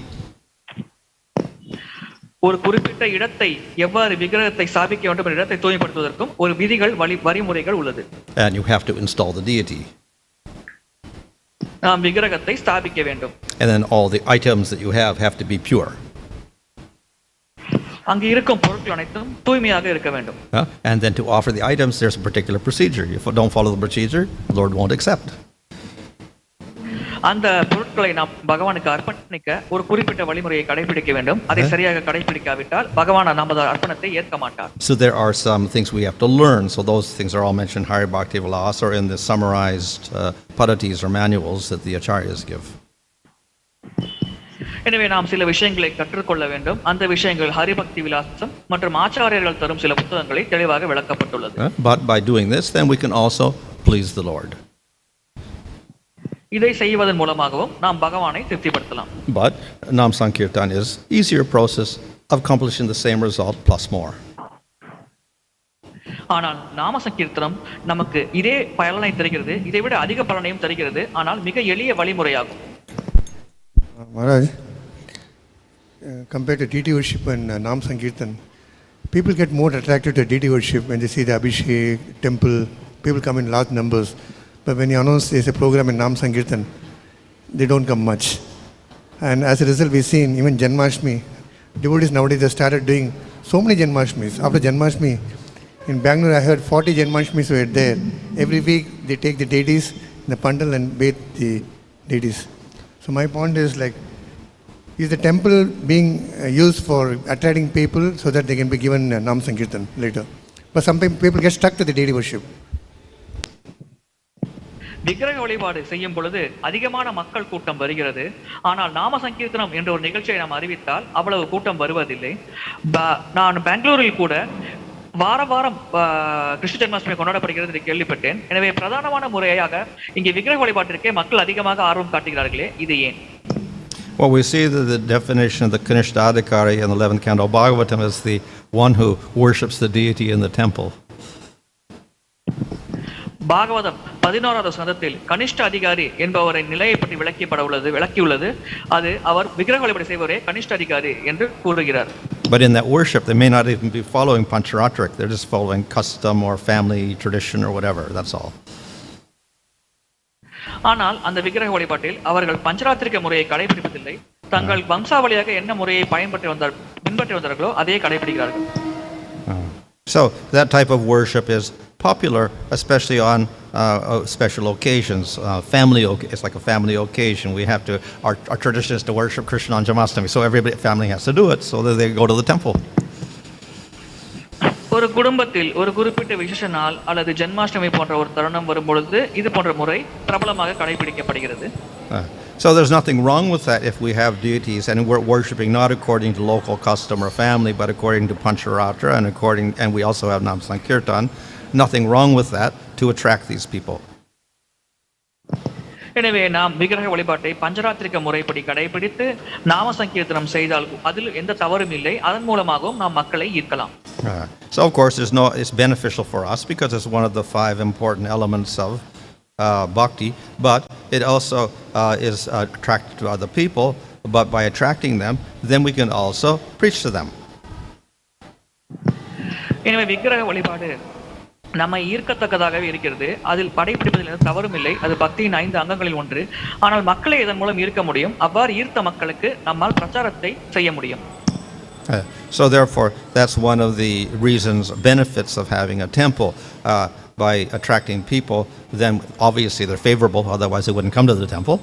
ஒரு குறிப்பிட்ட இடத்தை எவ்வாறு விக்கிரகத்தை ஸ்தாபிக்க வேண்டும் என்ற இடத்தை தூய்மைப்படுத்துவதற்கும் ஒரு விதிகள் வழிமுறைகள் உள்ளது. And you have to install the deity. நாம் விக்கிரகத்தை ஸ்தாபிக்க வேண்டும். And then all the items that you have to be pure. அங்கே இருக்கும் பொருட்கள் அனைத்தும் தூய்மையாக இருக்க வேண்டும். And then to offer the items, there's a particular procedure. If you don't follow the procedure, the Lord won't accept. அந்த பொருட்களை நாம் பகவானுக்கு அர்ப்பணிக்க ஒரு குறிப்பிட்ட வழிமுறையை கடைபிடிக்க வேண்டும். அதை சரியாக கடைபிடிக்காவிட்டால் பகவான் நமது அர்ப்பணத்தை ஏற்க மாட்டார். So there are some things we have to learn. So those things are all mentioned Hari Bhakti Vilas or in the summarized padhatis or manuals that the acharyas give. எனவே நாம் சில விஷயங்களை கற்றுக்கொள்ள வேண்டும். அந்த விஷயங்கள் ஹரிபக்தி விலாசம் மற்றும் ஆச்சாரியர்கள் தரும் சில புத்தகங்களை தெளிவாக விளக்கப்பட்டுள்ளது. But by doing this, then we can also please the Lord. இதை செய்வதன் மூலமாகவும் நாம் பகவானை திருப்திப்படுத்தலாம். But Nam Sankirtan is easier process of accomplishing the same result plus more. ஆனால் நாம சங்கீர்த்தனம் நமக்கு இதே பலனை தருகிறது, இதை விட அதிக பலனையும் தருகிறது. ஆனால் மிக எளிய வழிமுறையாகும். Maharaj, compared to deity worship and Nam Sankirtan, people get more attracted to deity worship when they see the Abhishek, temple, people come in large numbers. But when you announce there's a program in Nam Sankirtan, they don't come much. And as a result, we've seen even Janmashtami, devotees nowadays have started doing so many Janmashtamis. After Janmashtami, in Bangalore I heard 40 Janmashtamis were there. Every week they take the deities in the pandal and bathe the deities. So my point is like, is the temple being used for attracting people so that they can be given Nam Sankirtan later? But sometimes people get stuck to the deity worship. விக்கிரக வழிபாடு செய்யும் பொழுது அதிகமான மக்கள் கூட்டம் வருகிறது. ஆனால் நாம சங்கீர்த்தனம் என்ற ஒரு நிகழ்ச்சியை நாம் அறிவித்தால் அவ்வளவு கூட்டம் வருவதில்லை. நான் பெங்களூரில் கூட வாரம் கிருஷ்ண ஜென்மாஷ்டமி கொண்டாடப்படுகிறது என்று கேள்விப்பட்டேன். எனவே பிரதானமான முறையாக இங்கே விக்கிரக வழிபாட்டிற்கே மக்கள் அதிகமாக ஆர்வம் காட்டுகிறார்களே, இது ஏன்? Well, we see that the definition of the Kanishthadhikari in the 11th canto Bhagavatam is the one who worships the deity in the temple. Bhagavatam 11வது ஸ்கந்தத்தில் கனிஷ்ட அதிகாரி என்பவரின் நிலையை பற்றி விளக்கியுள்ளது. அது அவர் விக்கிரக வழிபாடு செய்வரே கனிஷ்ட அதிகாரி என்று கூறுகிறார். But in that worship, they may not even be following Pañcaratra. They're just following custom or family tradition or whatever. That's all. ஆனால் அந்த விக்கிரக வழிபாட்டில் அவர்கள் பஞ்சராத்திரிக முறையை கடைபிடிப்பதில்லை. தங்கள் வம்சாவளியாக என்ன முறையை பின்பற்றி வந்தார்களோ அதையே கடைபிடிக்கிறார்கள். So that type of worship is popular, especially on special occasions. It's like a family occasion. We have to. Our tradition is to worship Krishna on Janmashtami, so every family has to do it. So that they go to the temple. ஒரு குடும்பத்தில் ஒரு குறிப்பிட்ட விசேஷ நாள் அல்லது ஜென்மாஷ்டமி போன்ற ஒரு தருணம் வரும்பொழுது இது போன்ற முறை பிரபலமாக கடைபிடிக்கப்படுகிறது. So there's nothing wrong with that if we have deities and we're worshiping not according to local custom or family, but according to Pañcaratra and we also have Nam Sankirtan. Nothing wrong with that to attract these people. எனவே நாம் விக்கிரக வழிபாட்டை பஞ்சராத்திரிக முறைப்படி கடைபிடித்து நாம சங்கீர்த்தனம் செய்தால் அதில் எந்த தவறும் இல்லை. அதன் மூலமாகவும் நாம் மக்களை ஈர்க்கலாம். So of course it's beneficial for us because it's one of the 5 important elements of bhakti, but it also is attractive to other people. But by attracting them, then we can also preach to them. எனவே விக்கிரக வழிபாடு நம்மை ஈர்க்கத்தக்கதாகவே இருக்கிறது. அதில் படைப்பிடிப்பதில் தவறும் இல்லை. அது பக்தியின் 5 அங்கங்களில் ஒன்று. ஆனால் மக்களை இதன் மூலம் ஈர்க்க முடியும். அவ்வாறு ஈர்த்த மக்களுக்கு நம்மால் பிரச்சாரத்தை செய்ய முடியும். So therefore, that's one of the reasons, benefits of having a temple. By attracting people, then obviously they're favorable, otherwise they wouldn't come to the temple.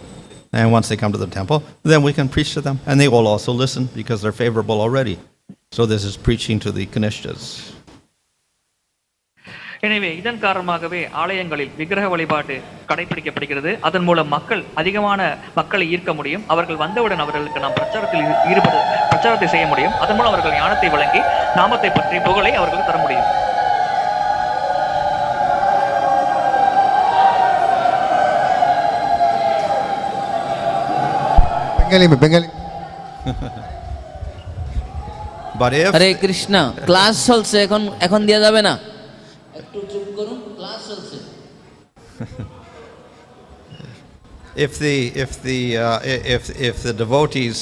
And once they come to the temple, then we can preach to them. And they will also listen because they're favorable already. So this is preaching to the Kanishtas. எனவே இதன் காரணமாகவே ஆலயங்களில் விக்கிரக வழிபாடு கடைபிடிக்கப்படுகிறது. அதன் மூலம் அதிகமான மக்களை ஈர்க்க முடியும். அவர்கள் வந்தவுடன் அவர்களுக்கு நாம் பிரச்சாரத்தை செய்ய முடியும். அதன் மூலம் அவர்கள் ஞானத்தை வழங்கி நாமத்தை பற்றி புகழை அவர்களுக்கு தர முடியும். Bengali. But if Hare Krishna, class চলছে এখন দেয়া যাবে না, একটু চুপ করুন, ক্লাস চলছে। If the devotees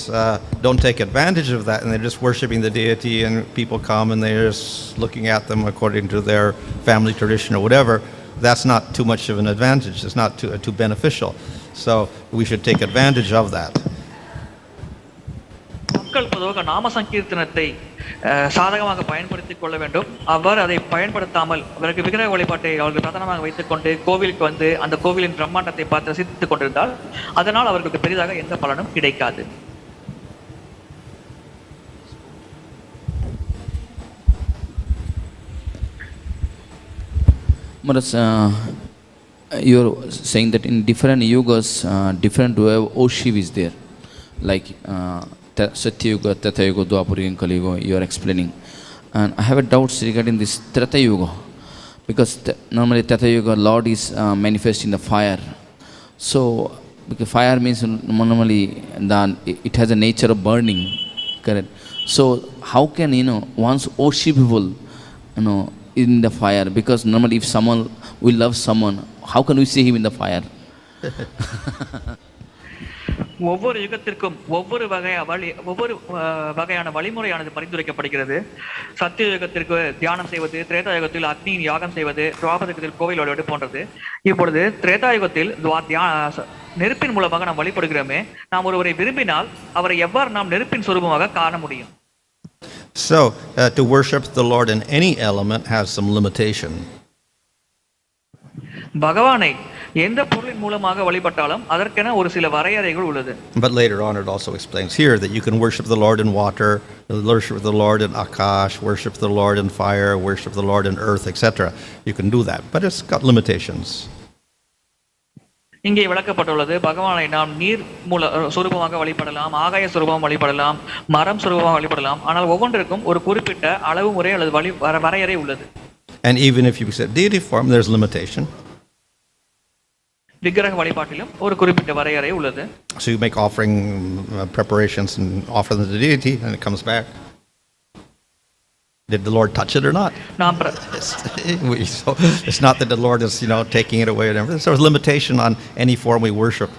don't take advantage of that and they're just worshiping the deity and people come and they're just looking at them according to their family tradition or whatever, that's not too much of an advantage. It's not too beneficial. So we should take advantage of that. மக்கள் பொதுவாக நாம சங்கீர்த்தனத்தை சாதகமாக பயன்படுத்திக் கொள்ள வேண்டும். அவ்வாறு அதை பயன்படுத்தாமல் அவருக்கு விக்கிரக வழிபாட்டை அவர்கள் பிரதானமாக வைத்துக் கொண்டு கோவிலுக்கு வந்து அந்த கோவிலின் பிரம்மாண்டத்தை பார்த்து ரசித்துக் கொண்டிருந்தால் அதனால் அவர்களுக்கு பெரிதாக எந்த பலனும் கிடைக்காது. You're saying that in different yugas, different way of worship is there, like Satya Yuga, Treta Yuga, Dwapara Yuga, Kali Yuga. You are explaining, and I have a doubt regarding this Treta Yuga, because normally Treta Yuga Lord is manifest in the fire. So because fire means normally it has a nature of burning, correct? So how can one's worshipable in the fire? Because normally if we love someone, how can we see him in the fire? ஒவ்வொரு யுகத்திற்கும் ஒவ்வொரு வகையான வழிமுறையானது பரிந்துரைக்கப்படுகிறது. சத்திய யுகத்திற்கு தியானம் செய்வது, திரேதா யுகத்தில் அக்னியின் யாகம் செய்வது, துவாபர யுகத்தில் கோவில் வழிபாடு போன்றது. இப்பொழுது திரேதா யுகத்தில் நெருப்பின் மூலமாக நாம் வழிபடுகிறோமே, நாம் ஒருவரை விரும்பினால் அவரை எவ்வாறு நாம் நெருப்பின் சொரூபமாக காண முடியும்? So to worship the Lord in any element has some limitation. பகவானை எந்த பொருளின் மூலமாக வழிபட்டாலும் அதற்கென ஒரு சில வரையறைகள் உள்ளது. But later on it also explains here that you can worship the Lord in water, worship the Lord in akash, worship the Lord in fire, worship the Lord in earth, etc. You can do that, but it's got limitations. இங்கே விளக்கப்பட்டுள்ளது, பகவானை நாம் நீர் சொரூபமாக வழிபடலாம், ஆகாய சொரூபம் வழிபடலாம், மரம் சொரூபமாக வழிபடலாம். ஆனால் ஒவ்வொன்றிற்கும் ஒரு குறிப்பிட்ட அளவு முறை அல்லது வரையறை உள்ளது. And even if you accept deity form, there's limitation. விக்கிரக வழிபாட்டிலும் ஒரு குறிப்பிட்ட வரையறை உள்ளது. So you make offering preparations and offer them to the deity and it comes back. Did the Lord touch it or not? So it's not that the Lord is taking it away and everything. So there's limitation on any form we worship.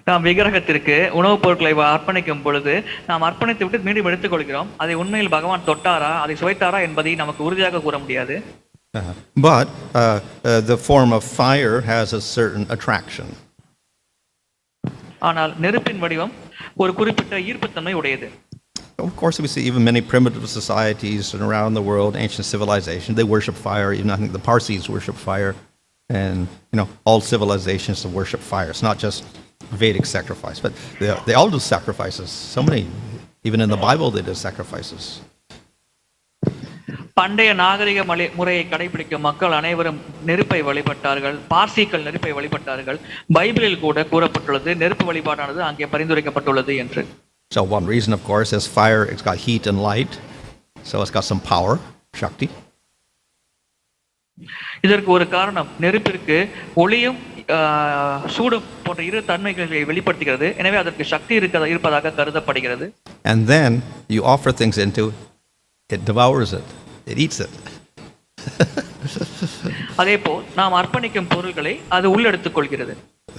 நாம் விக்கிரகத்திற்கு உணவுப் பொருட்களை அர்ப்பணிக்கும் பொழுது நாம் அர்ப்பணித்து விட்டு மீண்டும் எடுத்துக் கொள்கிறோம். அதை உண்மையில் பகவான் தொட்டாரா, அதை சுவைத்தாரா என்பதை நமக்கு உறுதியாக கூற முடியாது. But the form of fire has a certain attraction. ஆனால் நெருப்பின் வடிவம் ஒரு குறிப்பிட்ட ஈர்ப்புத்தன்மை உடையது. Of course, we see even many primitive societies around the world, ancient civilization, they worship fire. Even I think the Parsis worship fire, and all civilizations worship fire. It's not just Vedic sacrifice, but they all do sacrifices. So many, even in the Bible, they did sacrifices. பண்டைய நாகரிக முறையை கடைபிடிக்கும் மக்கள் அனைவரும் நெருப்பை வழிபட்டார்கள். பார்சிகள் நெருப்பை வழிபட்டார்கள். பைபிளில் கூட கூறப்பட்டுள்ளது நெருப்பு வழிபாடானது அங்கே பரிந்துரைக்கப்பட்டுள்ளது என்று. So one reason, of course, is fire. It's got heat and light, so it's got some power, shakti. இதற்கு ஒரு காரணம் நெருப்பிற்கு ஒளியும் சூடும் போன்ற இரு தன்மைகளை வெளிப்படுத்துகிறது. எனவே அதற்கு சக்தி இருப்பதாக கருதப்படுகிறது. And then you offer things into it, devours it, it eats it. அதேபோல் நாம் அர்ப்பணிக்கும் பொருட்களை அது உள்ளெடுத்துக் கொள்கிறது.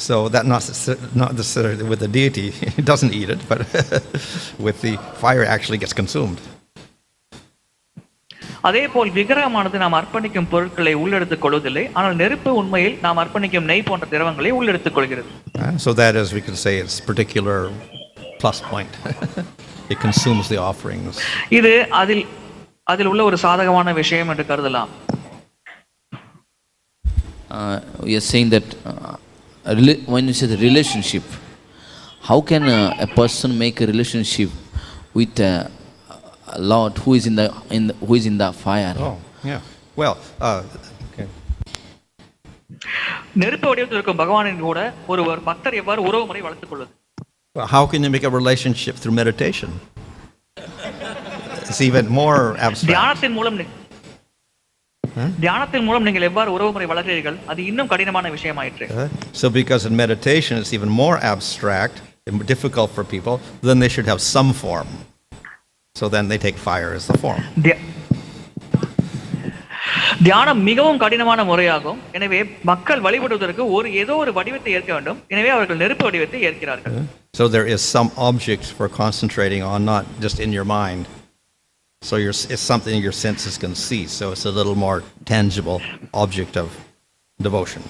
So that not necessarily with the deity, it doesn't eat it, but with the fire actually gets consumed. அதேபோல் விக்கிரகமானது நாம் அர்ப்பணிக்கும் பொருட்களை உள்ளெடுத்துக் கொள்வதில்லை, ஆனால் நெருப்பு உண்மையில் நாம் அர்ப்பணிக்கும் நெய் போன்ற திரவங்களை உள்ளெடுத்துக் கொள்கிறது. So that is, we can say, it's particular plus point. It consumes the offerings. இது அதில் உள்ள ஒரு சாதகமான விஷயம் என்று கருதலாம். We are saying that when you say the relationship, how can a person make a relationship with a Lord who is in the fire? Oh, yeah. Well, okay. நெருப்பு வடிவத்தில் இருக்கும் பகவானின் கூட ஒரு பக்தர் எவ்வாறு உறவு முறை வளர்த்துக் கொள்வது? How can you make a relationship through meditation? It's even more abstract. தியானத்தின் மூலம் நீங்கள் எவ்வாறு உறவு முறை வளர்க்கிறீர்கள், அது இன்னும் கடினமான விஷயமாயிற்று. So because in meditation it's even more abstract and difficult for people, then they should have some form. So then they take fire as the form. தியானம் மிகவும் கடினமான முறையாகும். எனவே மக்கள் வழிபடுவதற்கு ஏதோ ஒரு வடிவத்தை ஏற்க வேண்டும். எனவே அவர்கள் நெருப்பு வடிவத்தை ஏற்கிறார்கள். So there is some object for concentrating on, not just in your mind. So it's something your senses can see. So it's a little more tangible object of devotion.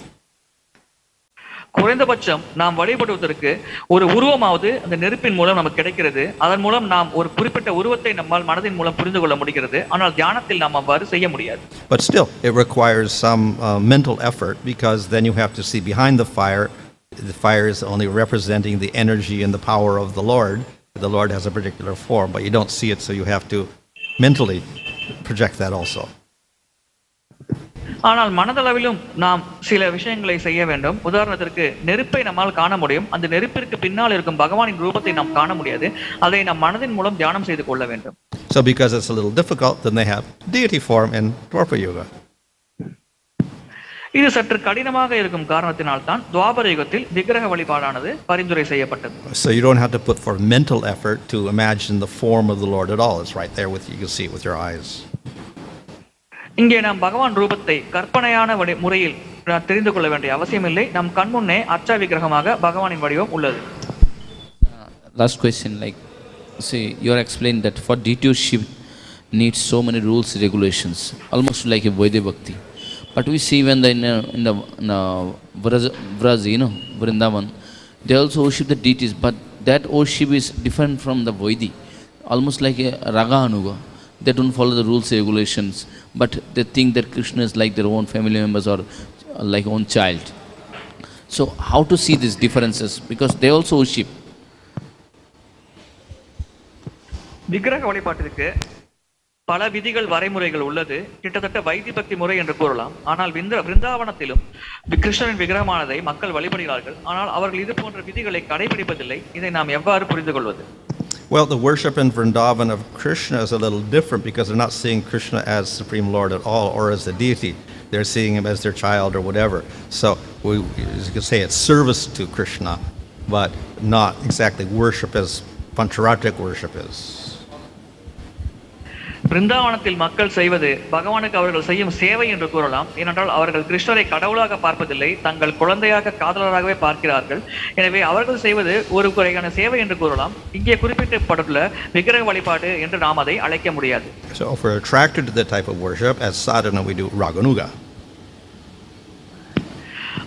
குறைந்தபட்சம் நாம் வழிபடுவதற்கு ஒரு உருவமாவது அந்த நெருப்பின் மூலம் நமக்கு கிடைக்கிறது. அதன் மூலம் நாம் ஒரு குறிப்பிட்ட உருவத்தை நம்மால் மனதின் மூலம் புரிந்து கொள்ள முடிகிறது. ஆனால் தியானத்தில் நாம் அவ்வாறு செய்ய முடியாது. But still, it requires some mental effort, because then you have to see behind the fire. The fire is only representing the energy and the power of the Lord. The Lord has a particular form, but you don't see it, so you have to mentally project that also. ஆனால் மனதளவிலும் நாம் சில விஷயங்களை செய்ய வேண்டும். உதாரணத்திற்கு நெருப்பை நம்மால் காண முடியும், அந்த நெருப்பிற்கு பின்னால் இருக்கும் பகவானின் ரூபத்தை நாம் காண முடியாது. அதை நம் மனதின் மூலம் தியானம் செய்து கொள்ள வேண்டும். So because it's a little difficult, then they have deity form in Dwapara Yuga. இது சற்று கடினமாக இருக்கும் காரணத்தினால் தான் துவாபர யுகத்தில் விக்கிரக வழிபாடானது பரிந்துரை செய்யப்பட்டது. So you don't have to put for mental effort to imagine the form of the Lord at all. It's right there you can see it with your eyes. இங்கே நாம் பகவான் ரூபத்தை கற்பனையான முறையில் தெரிந்து கொள்ள வேண்டிய அவசியமில்லை. நம் கண் முன்னே அர்ச்சா விக்கிரகமாக பகவானின் வடிவம் உள்ளது. Last question, like, see, you are explaining that for deityship needs so many rules, regulations, almost like a Vaidya Bhakti. But we see when in the Vraj, Vrindavan, they also worship the deities, but that worship is different from the Vaidya, almost like a Raga Anuga. They don't follow the rules, regulations, but they think that Krishna is like their own family members or like own child. So how to see these differences? Because they also worship. விக்கிரக வழிபாட்டிற்கு பல விதிகள் வரைமுறைகள் உள்ளது. கிட்டத்தட்ட வைத்திய பக்தி முறை என்று கூறலாம். ஆனால் விருந்தாவனத்திலும் கிருஷ்ணரின் விக்கிரகமானதை மக்கள் வழிபடுகிறார்கள். ஆனால் அவர்கள் இது போன்ற விதிகளை கடைபிடிப்பதில்லை. இதை நாம் எவ்வாறு புரிந்து கொள்வது? Well, the worship in Vrindavan of Krishna is a little different, because they're not seeing Krishna as Supreme Lord at all, or as a deity. They're seeing him as their child or whatever. So as you could say, it's service to Krishna, but not exactly worship as Pancharatric worship is. பிருந்தாவனத்தில் மக்கள் செய்வது பகவானுக்கு அவர்கள் செய்யும் சேவை என்று கூறலாம். ஏனென்றால் அவர்கள் கிருஷ்ணரை கடவுளாக பார்ப்பதில்லை, தங்கள் குழந்தையாக காதலராகவே பார்க்கிறார்கள். எனவே அவர்கள் செய்வது ஒரு குறையான சேவை என்று கூறலாம். இங்கே குறிப்பிட்டப்பட்டுள்ள விக்கிரக வழிபாடு என்று நாம் அதை அழைக்க முடியாது. So if we're attracted to that type of worship, as sadhana we do raganuga.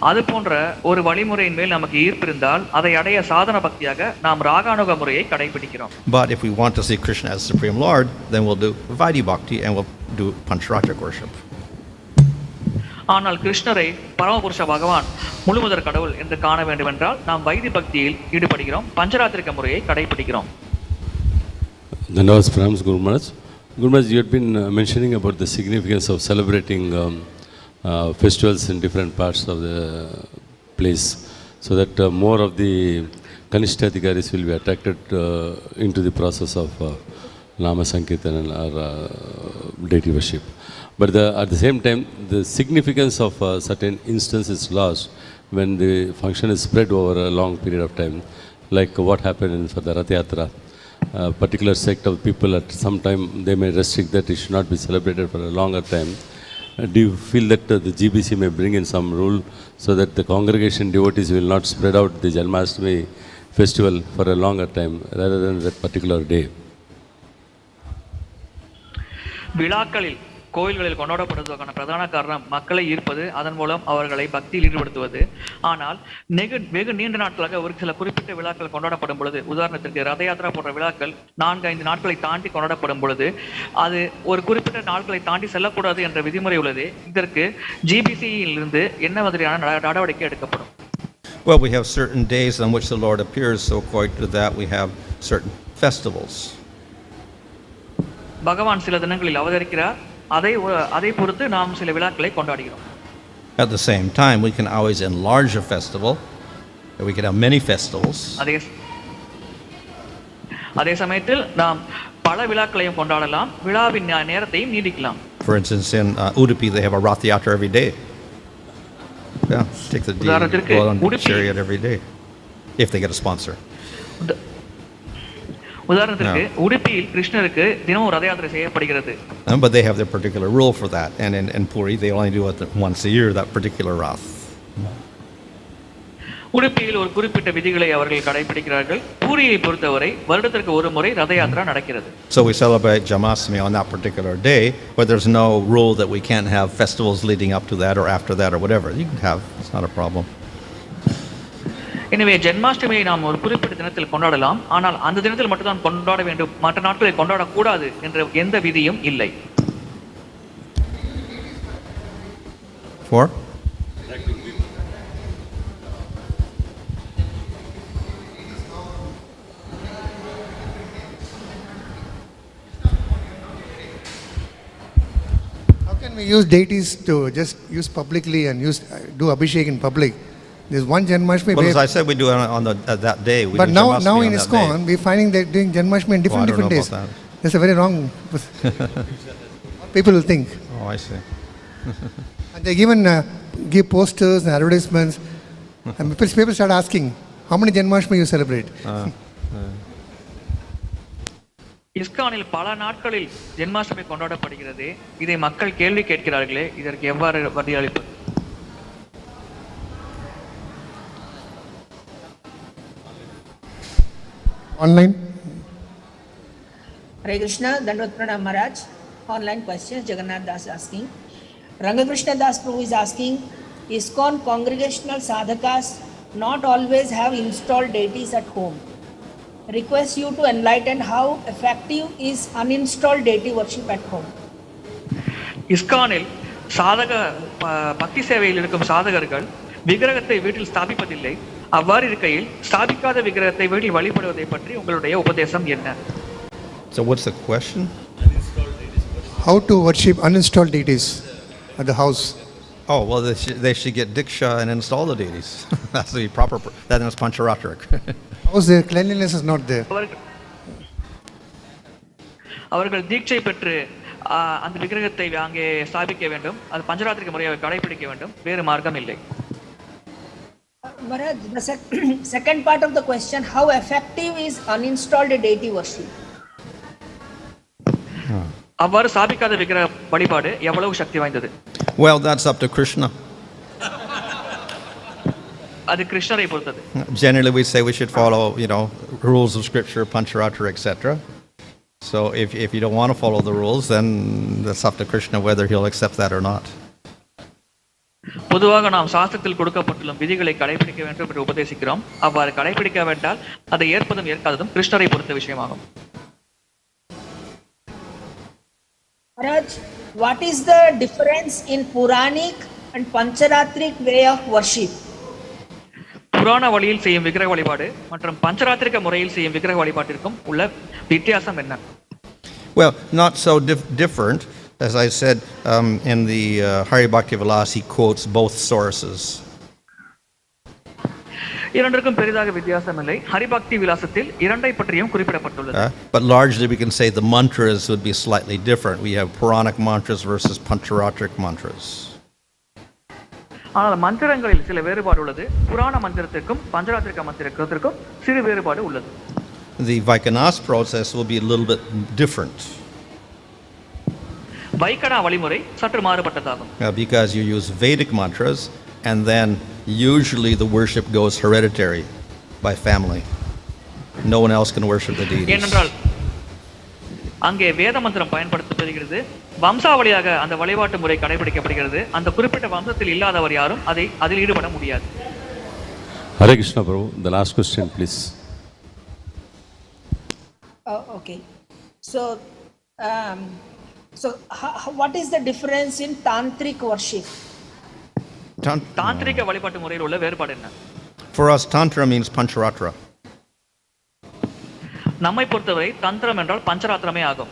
அது போன்ற ஒரு வழிமுறையின் மேல் நமக்கு ஈர்ப்பு இருந்தால் அதை அடைய சாதன பக்தியாக நாம் ராகானுக முறையை கடைபிடிக்கிறோம். But if we want to see Krishna as Supreme Lord, then we'll do Vaidya Bhakti and we'll do Pancharatric worship. ஆனால் கிருஷ்ணரை பரமபுருஷ பகவான் முழுமுதற் கடவுள் என்று காண வேண்டும் என்றால் நாம் வைத்திய பக்தியில் ஈடுபடுகிறோம், பஞ்சராத்திரிக முறையை கடைபிடிக்கிறோம். Dhanavad Pranams Guru Maharaj. Guru Maharaj, you had been mentioning about the significance of celebrating festivals in different parts of the place, so that more of the Kanishthadhikaris will be attracted into the process of Nama Sankirtan or deity worship. But at the same time, the significance of a certain instance is lost when the function is spread over a long period of time, like what happened for the Rath Yatra. A particular sect of people at some time, they may restrict that it should not be celebrated for a longer time. Do you feel that the GBC may bring in some rule so that the congregation devotees will not spread out the Janmashtami festival for a longer time rather than that particular day? விழாக்களில் கோயில்களில் கொண்டாடப்படுவதற்கான பிரதான காரணம் மக்களை ஈர்ப்பது, அதன் மூலம் அவர்களை பக்தியில் ஈடுபடுத்துவது. ஆனால் வெகு நீண்ட நாட்களாக ஒரு சில குறிப்பிட்ட விழாக்கள் கொண்டாடப்படும் பொழுது, உதாரணத்திற்கு ரத யாத்திரா போன்ற விழாக்கள் 4-5 நாட்களை தாண்டி கொண்டாடப்படும் பொழுது அது ஒரு குறிப்பிட்ட நாட்களை தாண்டி செல்லக்கூடாது என்ற விதிமுறை உள்ளது. இதற்கு GBCயில் இருந்து என்ன மாதிரியான நடவடிக்கை எடுக்கப்படும்? Well, we have certain days on which the Lord appears, so according to that we have certain festivals. பகவான் சில தினங்களில் அவதரிக்கிறார், அதை பொறுத்து நாம் சில விழாக்களை கொண்டாடுகிறோம். At the same time, we can always enlarge a festival. We can have many festivals. அதே சமயத்தில் நாம் பல விழாக்களையும் கொண்டாடலாம், விழாவின் நேரத்தையும் நீடிக்கலாம். For instance, in Udupi, they have a Rath Yatra every day. Yeah, take the deity, go on the chariot every day, if they get a sponsor. உதாரணத்திற்கு உடுப்பியில் கிருஷ்ணருக்கு தினமும் ரத யாத்திரை செய்யப்படுகிறது. But they have their particular rule for that, and in Puri they only do it once a year, that particular Rath. உடுப்பியில் ஒரு குறிப்பிட்ட விதிகளை அவர்கள் கடைபிடிக்கிறார்கள். பூரியை பொறுத்தவரை வருடத்திற்கு ஒரு முறை ரத யாத்திரா நடக்கிறது. So we celebrate Janmashtami on that particular day, but there's no rule that we can't have festivals leading up to that or after that or whatever. You can have, it's not a problem. எனவே ஜென்மாஷ்டமியை நாம் ஒரு குறிப்பிட்ட தினத்தில் கொண்டாடலாம், ஆனால் அந்த தினத்தில் மட்டும்தான் கொண்டாட வேண்டும், மற்ற நாட்களில் கொண்டாடக்கூடாது என்ற எந்த விதியும் இல்லை. How can we use deities to just use publicly and do abhishek in public? There's one Janmashtami. Well, as I said, we do it on that day. But now in ISKCON, we're finding that doing Janmashtami in different days. That's a very wrong. People will think. Oh, I see. And they even give posters and advertisements, and people start asking, how many Janmashtami you celebrate? இஸ்கானில் பல நாட்களில் ஜென்மாஷ்டமி கொண்டாடப்படுகிறது. இதை மக்கள் கேள்வி கேட்கிறார்களே, இதற்கு எவ்வாறு பதிலளிப்பது? Online. Hare Krishna, Dandvat Pranam Maharaj. Online questions, Jagannath Das asking. Rangakrishna Das Prabhu is asking, ISKCON congregational sadhakas not always have installed deities at home. Request you to enlighten how effective is uninstalled deity worship at home. இஸ்கானில் பக்தி சேவையில் இருக்கும் சாதகர்கள் விக்கிரகத்தை வீட்டில் ஸ்தாபிப்பதில்லை. அவ்வாறு இருக்கையில் ஸ்தாபிக்காத விக்கிரகத்தை வீட்டில் வழிபடுவதை பற்றி உங்களுடைய உபதேசம் என்ன? So what's the question? How to worship uninstalled deities at the house? Oh, well, they should get diksha and install the deities. That's the proper. That is pancharatric. How's the cleanliness is not there? அவர்கள் தீட்சை பெற்று அந்த விக்கிரகத்தை அங்கே ஸ்தாபிக்க வேண்டும். அது பஞ்சராத்திரிக முறையை கடைபிடிக்க வேண்டும். வேறு மார்க்கம் இல்லை. Maharaj, the second part of the question, how effective is uninstalled deity worship? அவ்வாறு ஸ்தாபிக்காத விக்கிரக வழிபாடு எவ்வளவு சக்தி வாய்ந்தது? Well, that's up to Krishna. அது கிருஷ்ணரை பொறுத்தது. Generally, we say we should follow, rules of scripture, pancharatra, etc. So if you don't want to follow the rules, then that's up to Krishna whether he'll accept that or not. பொதுவாக நாம் சாஸ்திரத்தில் கொடுக்கப்பட்டுள்ள விதிகளை கடைபிடிக்க வேண்டும் என்று உபதேசிக்கிறோம். அவ்வாறு கடைபிடிக்காவிட்டால் அதை ஏற்பதும் ஏற்காததும் கிருஷ்ணரை பொறுத்த விஷயமாகும். Maharaj, what is the difference in Puranic and Pancharatric way of worship? புராண வழியில் செய்யும் விக்கிரக வழிபாடு மற்றும் பஞ்சராத்திரிக முறையில் செய்யும் விக்கிரக வழிபாட்டிற்கும் உள்ள வித்தியாசம் என்ன? Well, not so different. As I said, in the Hari Bhakti Vilas, he quotes both sources. இரண்டிற்கும் பெரிதாக வித்தியாசம் இல்லை. ஹரிபக்தி விலாசத்தில் இரண்டை பற்றியும் குறிப்பிடப்பட்டுள்ளது. But largely we can say the mantras would be slightly different. We have Puranic mantras versus Pancharatric mantras. ஆனால் மந்திரங்களில் சில வேறுபாடு உள்ளது. புராண மந்திரத்திற்கும் பஞ்சராத்திரிக மந்திரத்திற்கும் சிறு வேறுபாடு உள்ளது. The Vaikanas process will be a little bit different. வைகனா வழிமுறை சற்று மாறுபட்டதாகும். Because you use Vedic mantras and then usually the worship goes hereditary by family. No one else can worship the deities. ஏனென்றால் அங்கே வேத மந்திரம் பயன்படுத்தப்படுகிறது. வம்சாவளியாக அந்த வழிபாட்டு முறை கடைபிடிக்கப்படுகிறது. அந்த குறிப்பிட்ட வம்சத்தில் இல்லாதவர் யாரும் அதில் ஈடுபட முடியாது. Hare Krishna Prabhu, the last question please. Okay. So what is the difference in tantric worship? தாந்திரிக வழிபாட்டு முறையில் உள்ள வேறுபாடு என்ன? For us, tantra means pancharatra. நம்மை பொறுத்தவரை தந்திரம் என்றால் பஞ்சராத்திரமே ஆகும்.